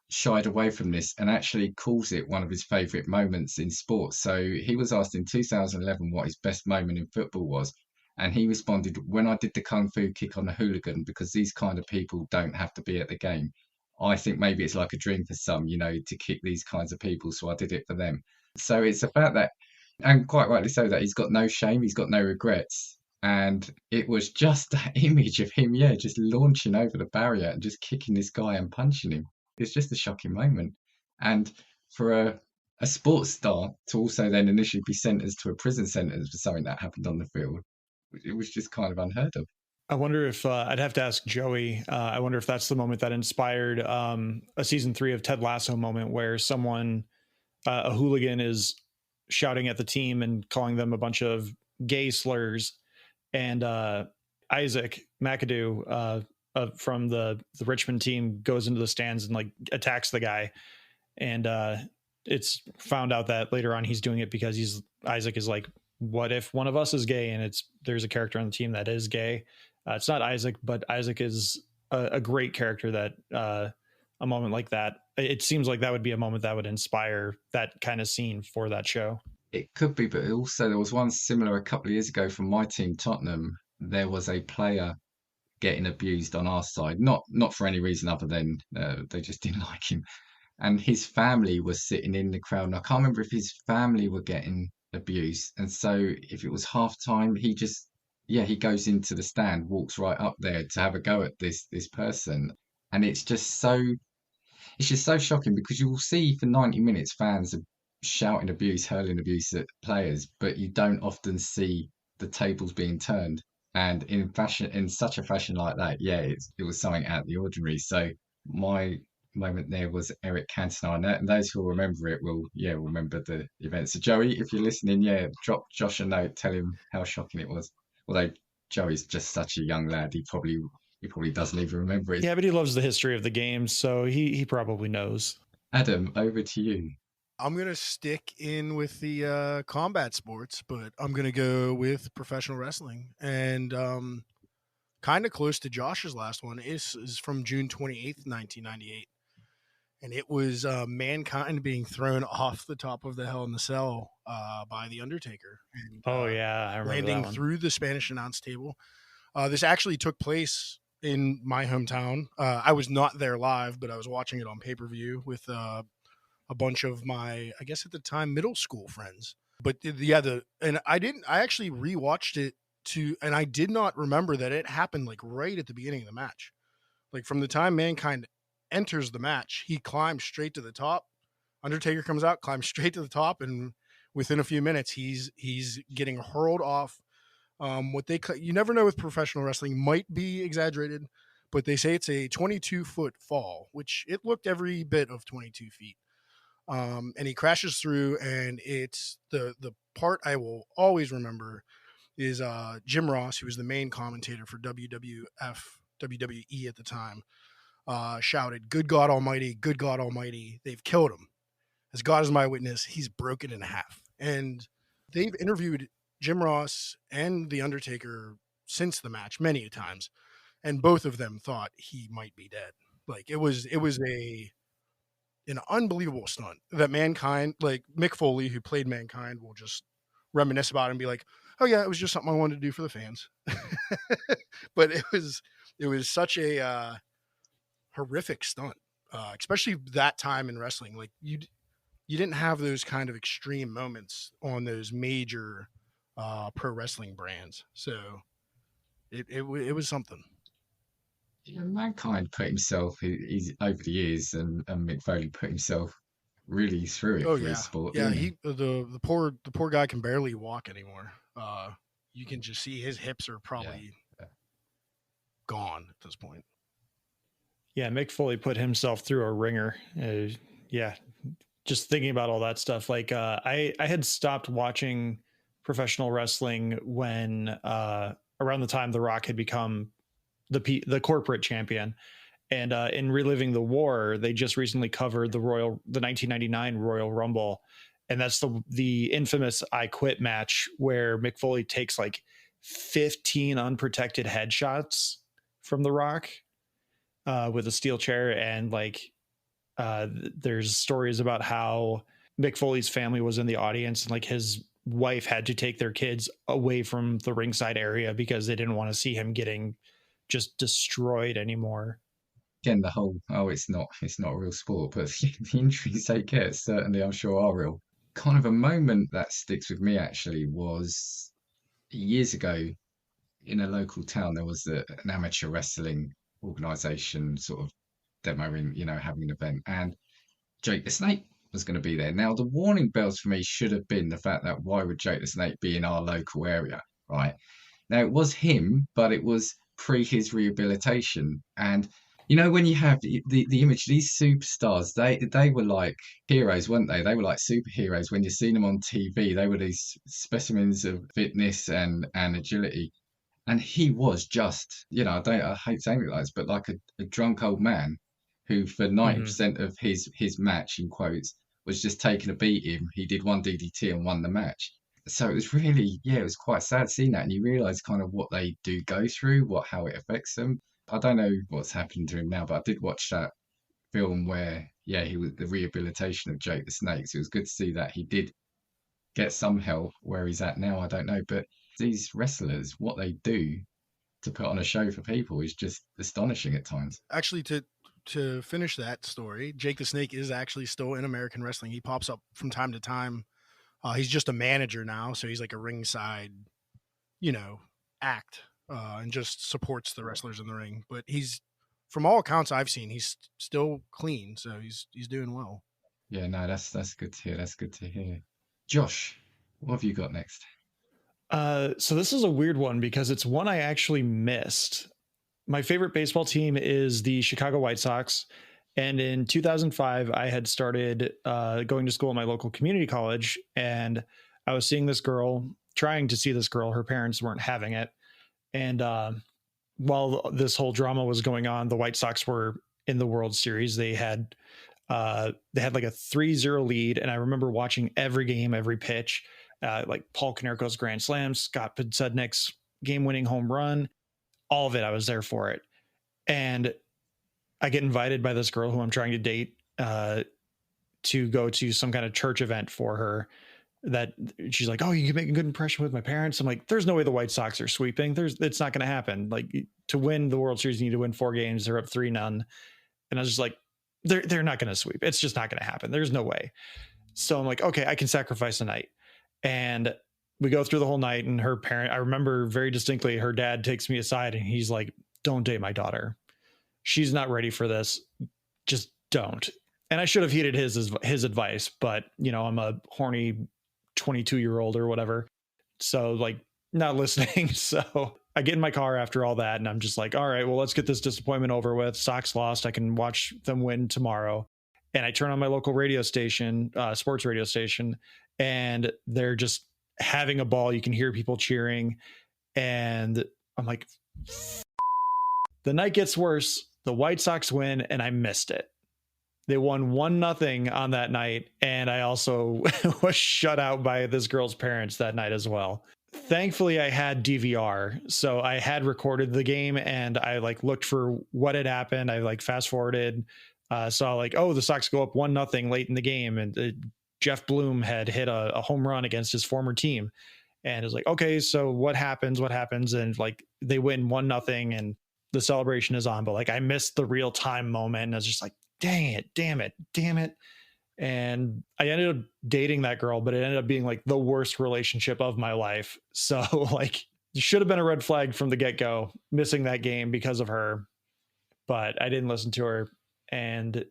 shied away from this and actually calls it one of his favourite moments in sports. So he was asked in 2011 what his best moment in football was. And he responded, when I did the kung fu kick on a hooligan, because these kind of people don't have to be at the game. I think maybe it's like a dream for some, to kick these kinds of people. So I did it for them. So it's about that, and quite rightly so, that he's got no shame, he's got no regrets. And it was just that image of him, just launching over the barrier and just kicking this guy and punching him. It's just a shocking moment. And for a sports star to also then initially be sentenced to a prison sentence for something that happened on the field, it was just kind of unheard of. I wonder if I'd have to ask Joey. I wonder if that's the moment that inspired a season 3 of Ted Lasso moment where someone, a hooligan, is shouting at the team and calling them a bunch of gay slurs, and Isaac McAdoo from the Richmond team goes into the stands and like attacks the guy, and it's found out that later on he's doing it because Isaac is like, what if one of us is gay? And there's a character on the team that is gay. It's not Isaac, but Isaac is a great character that a moment like that, it seems like that would be a moment that would inspire that kind of scene for that show. It could be, but also there was one similar a couple of years ago from my team, Tottenham. There was a player getting abused on our side, not for any reason other than they just didn't like him. And his family was sitting in the crowd. And I can't remember if his family were getting abused. And so if it was half time, he goes into the stand, walks right up there to have a go at this person. And it's just so shocking because you will see for 90 minutes fans are shouting abuse, hurling abuse at players, but you don't often see the tables being turned. And in such a fashion like that, it was something out of the ordinary. So my moment there was Eric Cantona, and those who will remember it will remember the event. So Joey, if you're listening, drop Josh a note, tell him how shocking it was. Although Joey's just such a young lad, he probably doesn't even remember it. Yeah, but he loves the history of the game, so he probably knows. Adam, over to you. I'm going to stick in with the combat sports, but I'm going to go with professional wrestling. And kind of close to Josh's last one is from June 28th, 1998. And it was Mankind being thrown off the top of the Hell in the Cell by The Undertaker. And, I remember landing that one. through the Spanish announce table. This actually took place in my hometown. I was not there live, but I was watching it on pay-per-view with a bunch of my, I guess at the time, middle school friends. But I actually rewatched it and I did not remember that it happened like right at the beginning of the match. Like from the time Mankind enters the match, he climbs straight to the top. Undertaker comes out, climbs straight to the top, and within a few minutes, he's getting hurled off. You never know with professional wrestling, might be exaggerated, but they say it's a 22-foot fall, which it looked every bit of 22 feet. And he crashes through, and it's the part I will always remember is Jim Ross, who was the main commentator for WWE at the time, shouted, "Good God Almighty, good God Almighty, they've killed him. As God is my witness, he's broken in half." And they've interviewed Jim Ross and The Undertaker since the match many times, and both of them thought he might be dead. Like it was an unbelievable stunt that Mankind, like Mick Foley, who played Mankind, will just reminisce about it and be like, "Oh yeah, it was just something I wanted to do for the fans." But it was such a horrific stunt, especially that time in wrestling. Like you didn't have those kind of extreme moments on those major pro wrestling brands, so it was something. Yeah, Mankind put himself, he's over the years, and Mick Foley put himself really through it Oh for yeah, his sport. yeah. Didn't he? The poor guy can barely walk anymore. You can just see his hips are probably Yeah. gone at this point. Yeah, Mick Foley put himself through a ringer. Yeah, just thinking about all that stuff. Like I had stopped watching professional wrestling when around the time The Rock had become the corporate champion. And in Reliving the War, they just recently covered the 1999 Royal Rumble, and that's the infamous "I Quit" match where Mick Foley takes like 15 unprotected headshots from The Rock with a steel chair, and like there's stories about how Mick Foley's family was in the audience, and like his wife had to take their kids away from the ringside area because they didn't want to see him getting just destroyed anymore. Again, the whole, oh, it's not a real sport, but the injuries they get certainly, I'm sure, are real. Kind of a moment that sticks with me actually was years ago in a local town. There was an amateur wrestling organization sort of demoing, having an event, and Jake the Snake was going to be there. Now, the warning bells for me should have been the fact that why would Jake the Snake be in our local area, right? Now, it was him, but it was pre his rehabilitation. And, when you have the image, these superstars, they were like heroes, weren't they? They were like superheroes. When you've seen them on TV, they were these specimens of fitness and agility. And he was just, I hate saying it like this, but like a drunk old man who, for 90% of his match, in quotes, was just taking a beating. He did one DDT and won the match. So it was really, it was quite sad seeing that. And you realize kind of what they do go through, how it affects them. I don't know what's happened to him now, but I did watch that film where, he was the rehabilitation of Jake the Snake. So it was good to see that he did get some help. Where he's at now, I don't know. But these wrestlers, what they do to put on a show for people is just astonishing at times. Actually, to finish that story, Jake the Snake is actually still in American wrestling. He pops up from time to time. He's just a manager now, so he's like a ringside, act, and just supports the wrestlers in the ring. But he's, from all accounts I've seen, he's still clean, so he's doing well. Yeah, no, that's good to hear. That's good to hear. Josh, what have you got next? So this is a weird one because it's one I actually missed. My favorite baseball team is the Chicago White Sox. And in 2005, I had started going to school at my local community college, and I was trying to see this girl. Her parents weren't having it. And while this whole drama was going on, the White Sox were in the World Series. They had like a 3-0 lead. And I remember watching every game, every pitch, like Paul Konerko's grand slam, Scott Podsednik's game-winning home run, all of it. I was there for it. And I get invited by this girl who I'm trying to date to go to some kind of church event for her that she's like, oh, you can make a good impression with my parents. I'm like, there's no way the White Sox are sweeping. It's not going to happen. Like, to win the World Series, you need to win 4 games. They're up 3-0. And I was just like, they're not going to sweep. It's just not going to happen. There's no way. So I'm like, okay, I can sacrifice a night. And we go through the whole night, and her parent, I remember very distinctly, her dad takes me aside and he's like, don't date my daughter. She's not ready for this. Just don't. And I should have heeded his advice, but I'm a horny 22-year-old or whatever. So like, not listening. So I get in my car after all that, and I'm just like, all right, well, let's get this disappointment over with. Sox lost. I can watch them win tomorrow. And I turn on my local radio station, sports radio station, and they're just having a ball. You can hear people cheering. And I'm like, the night gets worse. The White Sox win, and I missed it. They won 1-0 on that night. And I also was shut out by this girl's parents that night as well. Thankfully, I had DVR. So I had recorded the game, and I like looked for what had happened. I like fast forwarded, saw like, oh, the Sox go up 1-0 late in the game. And Jeff Bloom had hit a home run against his former team. And it was like, okay, so what happens? And like, they win 1-0 and the celebration is on. But like, I missed the real time moment. And I was just like, dang it, damn it. And I ended up dating that girl, but it ended up being like the worst relationship of my life. So like, it should have been a red flag from the get-go, missing that game because of her. But I didn't listen to her. And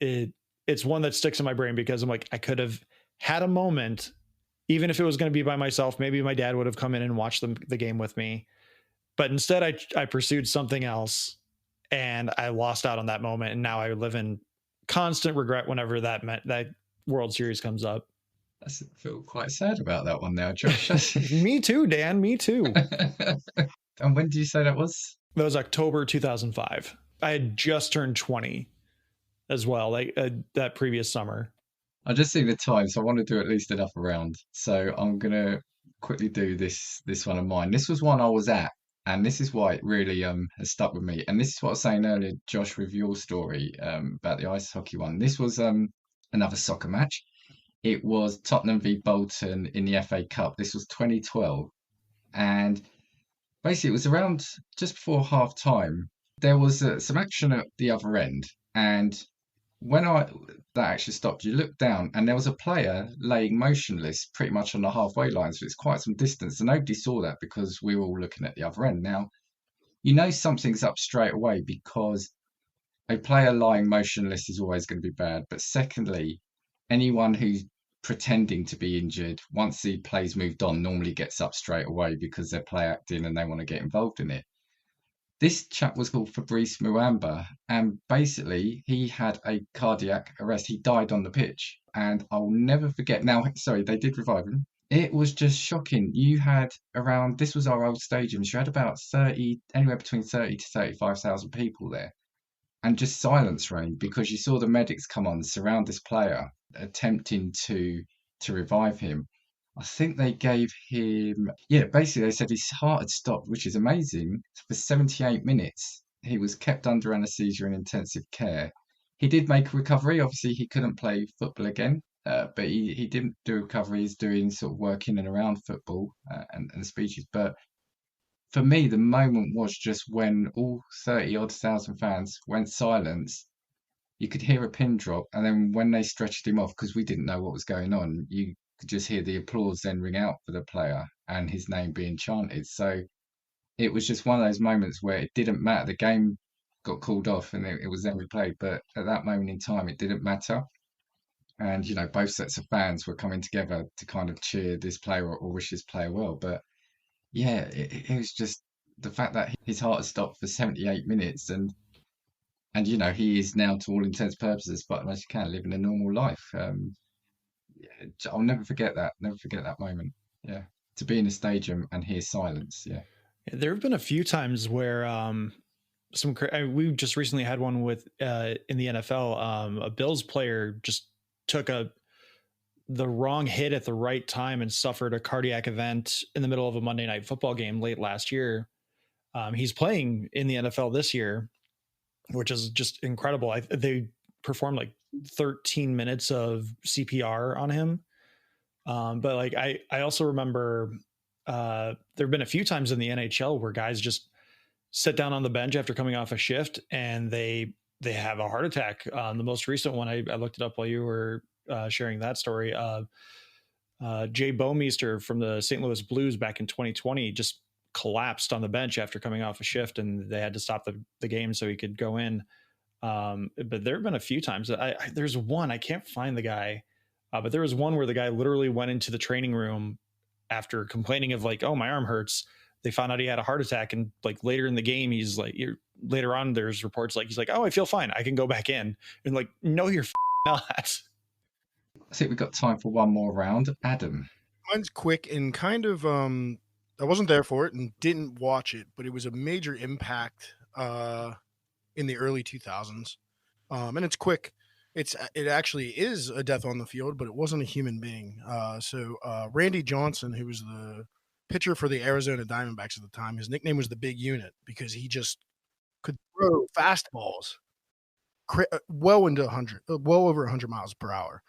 it's one that sticks in my brain because I'm like, I could have had a moment, even if it was going to be by myself. Maybe my dad would have come in and watched the game with me. But instead, I pursued something else, and I lost out on that moment. And now I live in constant regret whenever that World Series comes up. I feel quite sad about that one now, Josh. Me too, Dan. Me too. And when did you say that was? That was October 2005. I had just turned 20 as well, like that previous summer. I just see the time, so I want to do at least enough around. So I'm gonna quickly do this one of mine. This was one I was at, and this is why it really has stuck with me. And this is what I was saying earlier, Josh, with your story about the ice hockey one. This was another soccer match. It was Tottenham v Bolton in the FA Cup. This was 2012, and basically it was around just before half time. There was some action at the other end, and when that actually stopped, you looked down and there was a player laying motionless pretty much on the halfway line. So it's quite some distance. And nobody saw that because we were all looking at the other end. Now, something's up straight away because a player lying motionless is always going to be bad. But secondly, anyone who's pretending to be injured, once the play's moved on, normally gets up straight away because they're play acting and they want to get involved in it. This chap was called Fabrice Muamba, and basically he had a cardiac arrest. He died on the pitch, and I'll never forget. Now, sorry, they did revive him. It was just shocking. You had this was our old stadium, so you had about 30, anywhere between 30 to 35,000 people there, and just silence reigned because you saw the medics come on, surround this player, attempting to revive him. I think they gave him, basically they said his heart had stopped, which is amazing. For 78 minutes, he was kept under anaesthesia in intensive care. He did make a recovery. Obviously, he couldn't play football again, but he didn't do a recovery. He's doing sort of work in and around football and speeches. But for me, the moment was just when all 30-odd thousand fans went silent. You could hear a pin drop, and then when they stretched him off, because we didn't know what was going on, you could just hear the applause then ring out for the player and his name being chanted. So it was just one of those moments where it didn't matter. The game got called off and it was then replayed, but at that moment in time, it didn't matter. And, both sets of fans were coming together to kind of cheer this player or wish this player well. But yeah, it was just the fact that his heart had stopped for 78 minutes and he is now, to all intents and purposes, as far as you can, living a normal life. I'll never forget that. Never forget that moment. Yeah, to be in a stadium and hear silence. Yeah, there have been a few times where we just recently had one with in the NFL. A Bills player just took the wrong hit at the right time and suffered a cardiac event in the middle of a Monday Night Football game late last year. He's playing in the NFL this year, which is just incredible. They performed like 13 minutes of CPR on him. But like I also remember there have been a few times in the NHL where guys just sit down on the bench after coming off a shift and they have a heart attack. The most recent one, I looked it up while you were sharing that story. Jay Bouwmeester from the St. Louis Blues back in 2020 just collapsed on the bench after coming off a shift, and they had to stop the game so he could go in. But there have been a few times that there's one, I can't find the guy, but there was one where the guy literally went into the training room after complaining of like, oh, my arm hurts. They found out he had a heart attack, and like later in the game, he's like, later on, there's reports like he's like, oh, I feel fine, I can go back in, and like, no, you're not. I think we've got time for one more round. Adam. Mine's quick and kind of I wasn't there for it and didn't watch it, but it was a major impact in the early 2000s. And it's quick. It actually is a death on the field, but it wasn't a human being. So Randy Johnson, who was the pitcher for the Arizona Diamondbacks at the time, his nickname was the Big Unit because he just could throw fastballs well into 100, well over 100 miles per hour.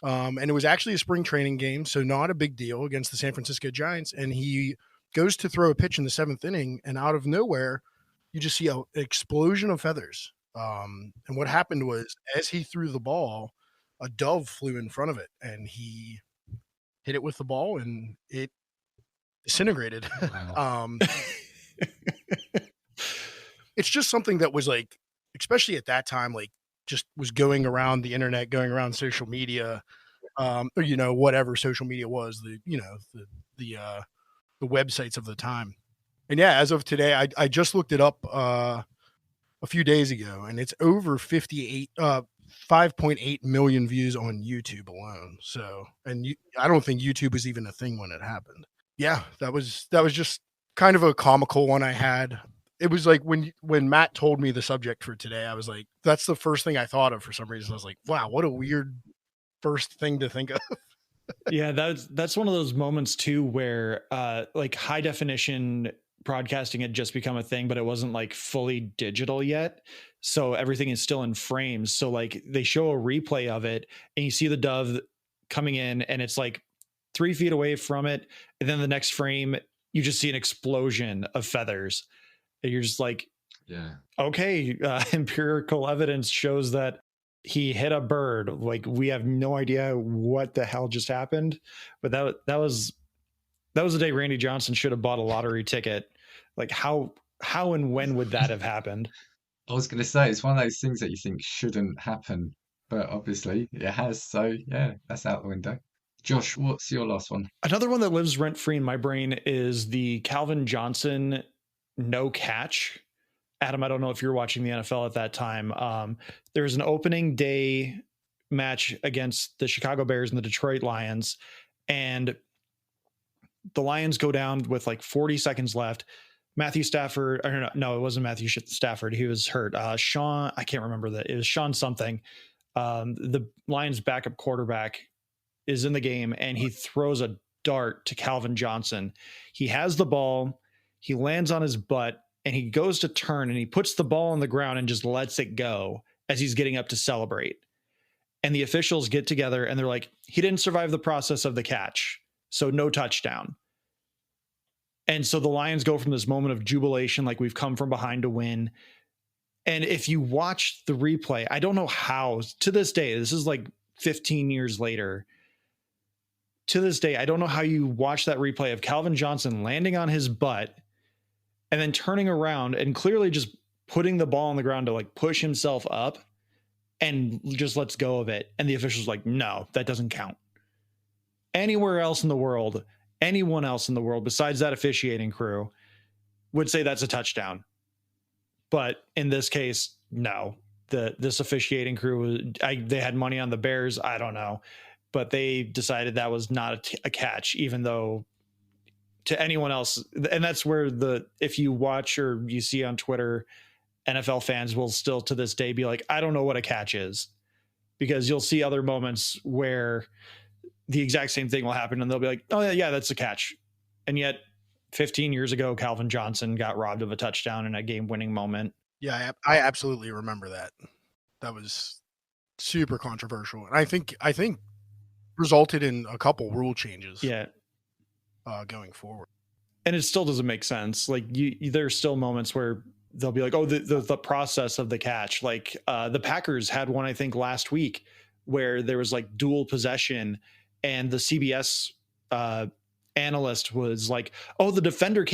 And it was actually a spring training game, so not a big deal against the San Francisco Giants. And he goes to throw a pitch in the 7th inning, and out of nowhere, you just see an explosion of feathers. And what happened was, as he threw the ball, a dove flew in front of it, and he hit it with the ball, and it disintegrated. Wow. It's just something that was like, especially at that time, like just was going around the internet, going around social media, or, whatever social media was, the websites of the time. And yeah, as of today, I just looked it up a few days ago, and it's over 5.8 million views on YouTube alone. So, and I don't think YouTube was even a thing when it happened. Yeah, that was just kind of a comical one I had. It was like when Matt told me the subject for today, I was like, that's the first thing I thought of for some reason. I was like, wow, what a weird first thing to think of. Yeah, that's one of those moments too where like high definition broadcasting had just become a thing, but it wasn't like fully digital yet. So everything is still in frames. So like they show a replay of it and you see the dove coming in and it's like 3 feet away from it. And then the next frame, you just see an explosion of feathers. And you're just like, yeah, okay, empirical evidence shows that he hit a bird. Like we have no idea what the hell just happened, but that was the day Randy Johnson should have bought a lottery ticket. Like how and when would that have happened? I was going to say, it's one of those things that you think shouldn't happen, but obviously it has. So yeah, that's out the window. Josh, what's your last one? Another one that lives rent free in my brain is the Calvin Johnson no catch. Adam, I don't know if you're watching the NFL at that time. There was an opening day match against the Chicago Bears and the Detroit Lions, and the Lions go down with like 40 seconds left. Matthew Stafford, or no, it wasn't Matthew Stafford. He was hurt. Sean, I can't remember that. It was Sean something. The Lions backup quarterback is in the game, and he throws a dart to Calvin Johnson. He has the ball. He lands on his butt, and he goes to turn, and he puts the ball on the ground and just lets it go as he's getting up to celebrate. And the officials get together, and they're like, he didn't survive the process of the catch, so no touchdown. And so the Lions go from this moment of jubilation, like we've come from behind to win. And if you watch the replay, I don't know how, to this day, this is like 15 years later, to this day, I don't know how you watch that replay of Calvin Johnson landing on his butt and then turning around and clearly just putting the ball on the ground to like push himself up and just lets go of it. And the official's like, no, that doesn't count. Anywhere else in the world, anyone else in the world besides that officiating crew would say that's a touchdown. But in this case, no. This officiating crew, they had money on the Bears. I don't know. But they decided that was not a catch, even though to anyone else, and that's where if you watch or you see on Twitter, NFL fans will still to this day be like, I don't know what a catch is, because you'll see other moments where the exact same thing will happen and they'll be like, oh yeah, that's a catch. And yet 15 years ago, Calvin Johnson got robbed of a touchdown in a game-winning moment. Yeah, I absolutely remember that. That was super controversial. And I think resulted in a couple rule changes. Yeah. Going forward. And it still doesn't make sense. Like there's still moments where they'll be like, oh, the process of the catch. Like the Packers had one, I think, last week where there was like dual possession, and the CBS analyst was like, oh, the defender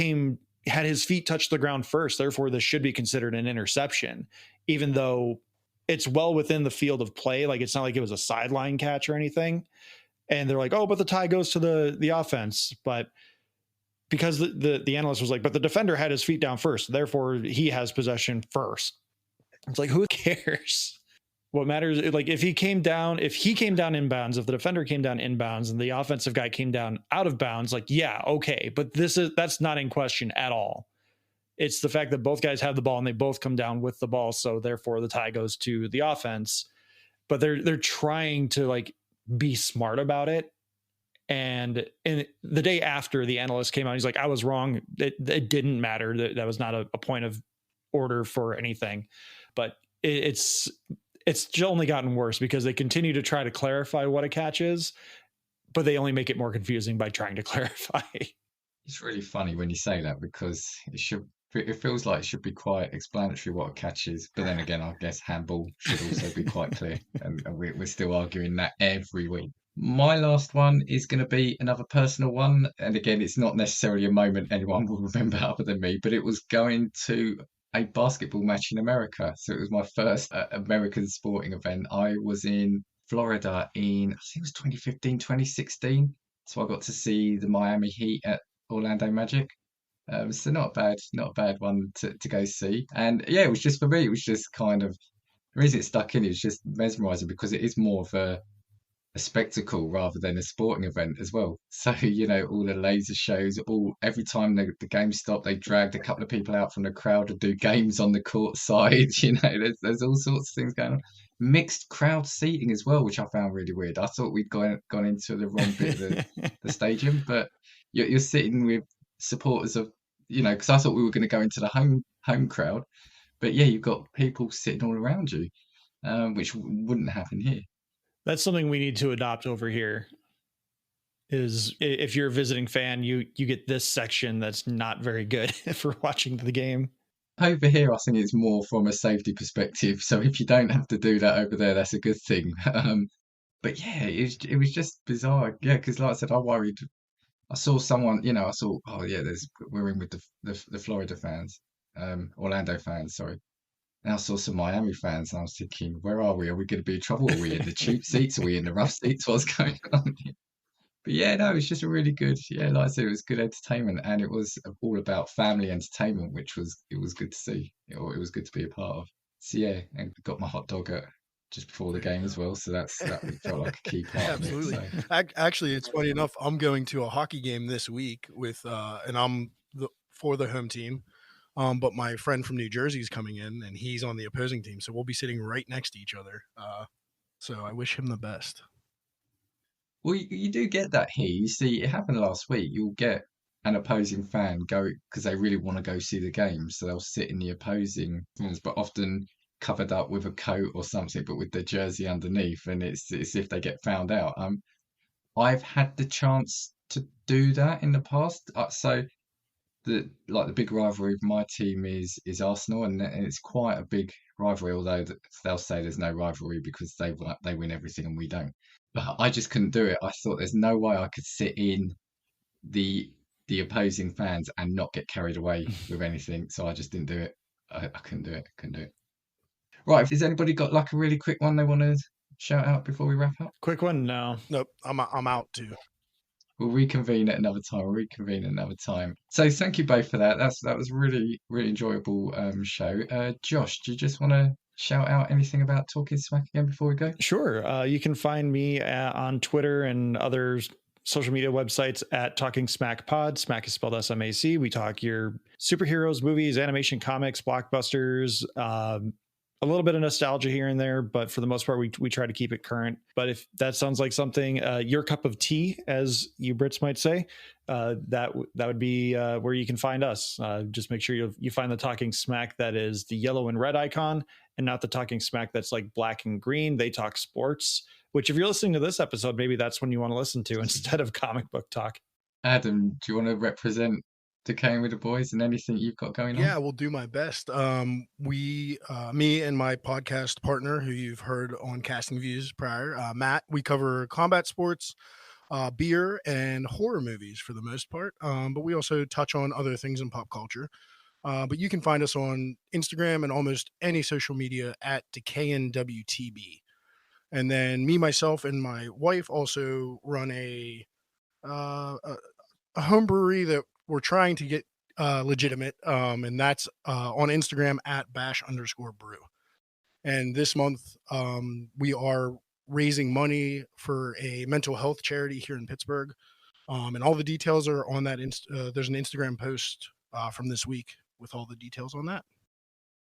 had his feet touch the ground first, therefore this should be considered an interception, even though it's well within the field of play. Like it's not like it was a sideline catch or anything. And they're like, oh, but the tie goes to the offense. But because the analyst was like, but the defender had his feet down first, therefore he has possession first. It's like, who cares? What matters, like if he came down inbounds, if the defender came down inbounds and the offensive guy came down out of bounds, like, yeah, okay. But that's not in question at all. It's the fact that both guys have the ball and they both come down with the ball. So therefore the tie goes to the offense, but they're trying to like be smart about it. And the day after, the analyst came out, he's like, I was wrong. It didn't matter. That was not a point of order for anything. But it's only gotten worse because they continue to try to clarify what a catch is, but they only make it more confusing by trying to clarify. It's really funny when you say that, because it feels like it should be quite explanatory what a catch is. But then again, I guess handball should also be quite clear. And we're still arguing that every week. My last one is going to be another personal one. And again, it's not necessarily a moment anyone will remember other than me, but it was going to a basketball match in America. So it was my first American sporting event. I was in Florida in, I think it was 2015, 2016. So I got to see the Miami Heat at Orlando Magic. So not a bad one to go see. And yeah, it was just, for me, it was just kind of, the reason it stuck in, it was just mesmerizing because it is more of a spectacle rather than a sporting event as well. So, all the laser shows, every time the game stopped, they dragged a couple of people out from the crowd to do games on the court side. There's all sorts of things going on. Mixed crowd seating as well, which I found really weird. I thought we'd gone into the wrong bit of the stadium, but you're sitting with supporters of, because I thought we were going to go into the home crowd, but yeah, you've got people sitting all around you, which wouldn't happen here. That's something we need to adopt over here. Is if you're a visiting fan, you get this section that's not very good for watching the game. Over here, I think it's more from a safety perspective. So if you don't have to do that over there, that's a good thing. But yeah, it was just bizarre. Yeah, because like I said, I saw someone, oh yeah, we're in with the Florida fans, Orlando fans, sorry. And I saw some Miami fans, and I was thinking, where are we? Are we going to be in trouble? Are we in the cheap seats? Are we in the rough seats? What's going on here? But yeah, no, it was just a really good, like I said, it was good entertainment, and it was all about family entertainment, which it was good to see, or it was good to be a part of. So yeah, and got my hot dog just before the game as well, so that felt like a key part. Absolutely. Of it, so. Actually, it's funny enough. I'm going to a hockey game this week and I'm for the home team. But my friend from New Jersey is coming in, and he's on the opposing team, so we'll be sitting right next to each other. So I wish him the best. Well, you do get that here. You see, it happened last week. You'll get an opposing fan go because they really want to go see the game, so they'll sit in the opposing fans, but often covered up with a coat or something, but with their jersey underneath, and it's if they get found out. I've had the chance to do that in the past, so. The big rivalry of my team is Arsenal, and it's quite a big rivalry. Although they'll say there's no rivalry because they win everything and we don't. But I just couldn't do it. I thought there's no way I could sit in the opposing fans and not get carried away with anything. So I just didn't do it. I couldn't do it. Right. Has anybody got like a really quick one they want to shout out before we wrap up? Quick one? No. Nope. I'm out too. We'll reconvene at another time. So thank you both for that. That was really, really enjoyable show. Josh, do you just want to shout out anything about Talking Smack again before we go? Sure. You can find me on Twitter and other social media websites at TalkingSMAC Pod. Smack is spelled SMAC. We talk your superheroes, movies, animation, comics, blockbusters, a little bit of nostalgia here and there, but for the most part, we try to keep it current. But if that sounds like something, your cup of tea, as you Brits might say, that would be where you can find us. Just make sure you find the Talking Smack that is the yellow and red icon, and not the Talking Smack that's like black and green. They talk sports. which if you're listening to this episode, maybe that's when you want to listen to instead of comic book talk. Adam, do you want to represent Decayin With The Boys and anything you've got going on? Yeah, we'll do my best. Me and my podcast partner, who you've heard on Casting Views prior, Matt, we cover combat sports, beer, and horror movies for the most part. But we also touch on other things in pop culture. But you can find us on Instagram and almost any social media at DecayinWTB. And then me, myself, and my wife also run a home brewery that we're trying to get legitimate, and that's on Instagram at @bash_brew. And this month we are raising money for a mental health charity here in Pittsburgh, and all the details are on that. There's an Instagram post from this week with all the details on that.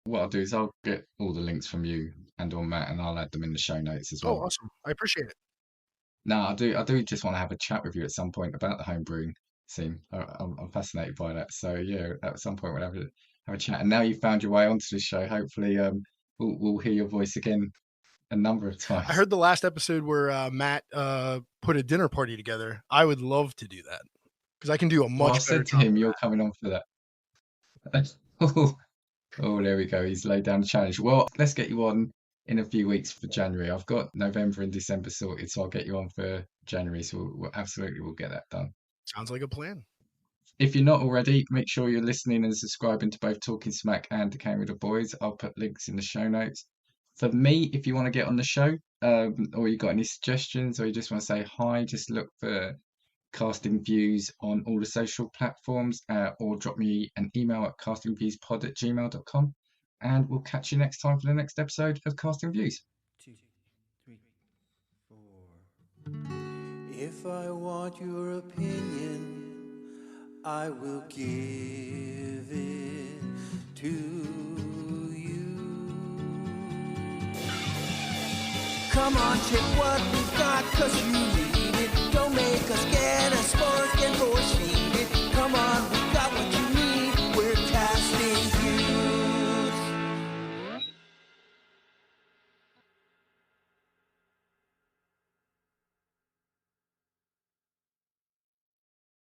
What I'll do is I'll get all the links from you and on Matt, and I'll add them in the show notes as well. Oh, awesome! I appreciate it. No, I do just want to have a chat with you at some point about the home brewing scene. I'm fascinated by that. So yeah, at some point we'll have a chat. And now you've found your way onto the show, hopefully we'll hear your voice again a number of times. I heard the last episode where Matt put a dinner party together. I would love to do that because I can do a much. Well, I better said to job him, of "You're that. coming on for that." Oh, there we go. He's laid down the challenge. Well, let's get you on in a few weeks for January. I've got November and December sorted, so I'll get you on for January. So we'll absolutely get that done. Sounds like a plan. If you're not already, make sure you're listening and subscribing to both Talking Smack and Decayin With The Boys. I'll put links in the show notes. For me, if you want to get on the show, or you got any suggestions, or you just want to say hi, just look for Casting Views on all the social platforms, or drop me an email at castingviewspod@gmail.com, and we'll catch you next time for the next episode of Casting Views. 2, 3, 4. If I want your opinion, I will give it to you. Come on, check what we've got, 'cause you need it. Don't make us get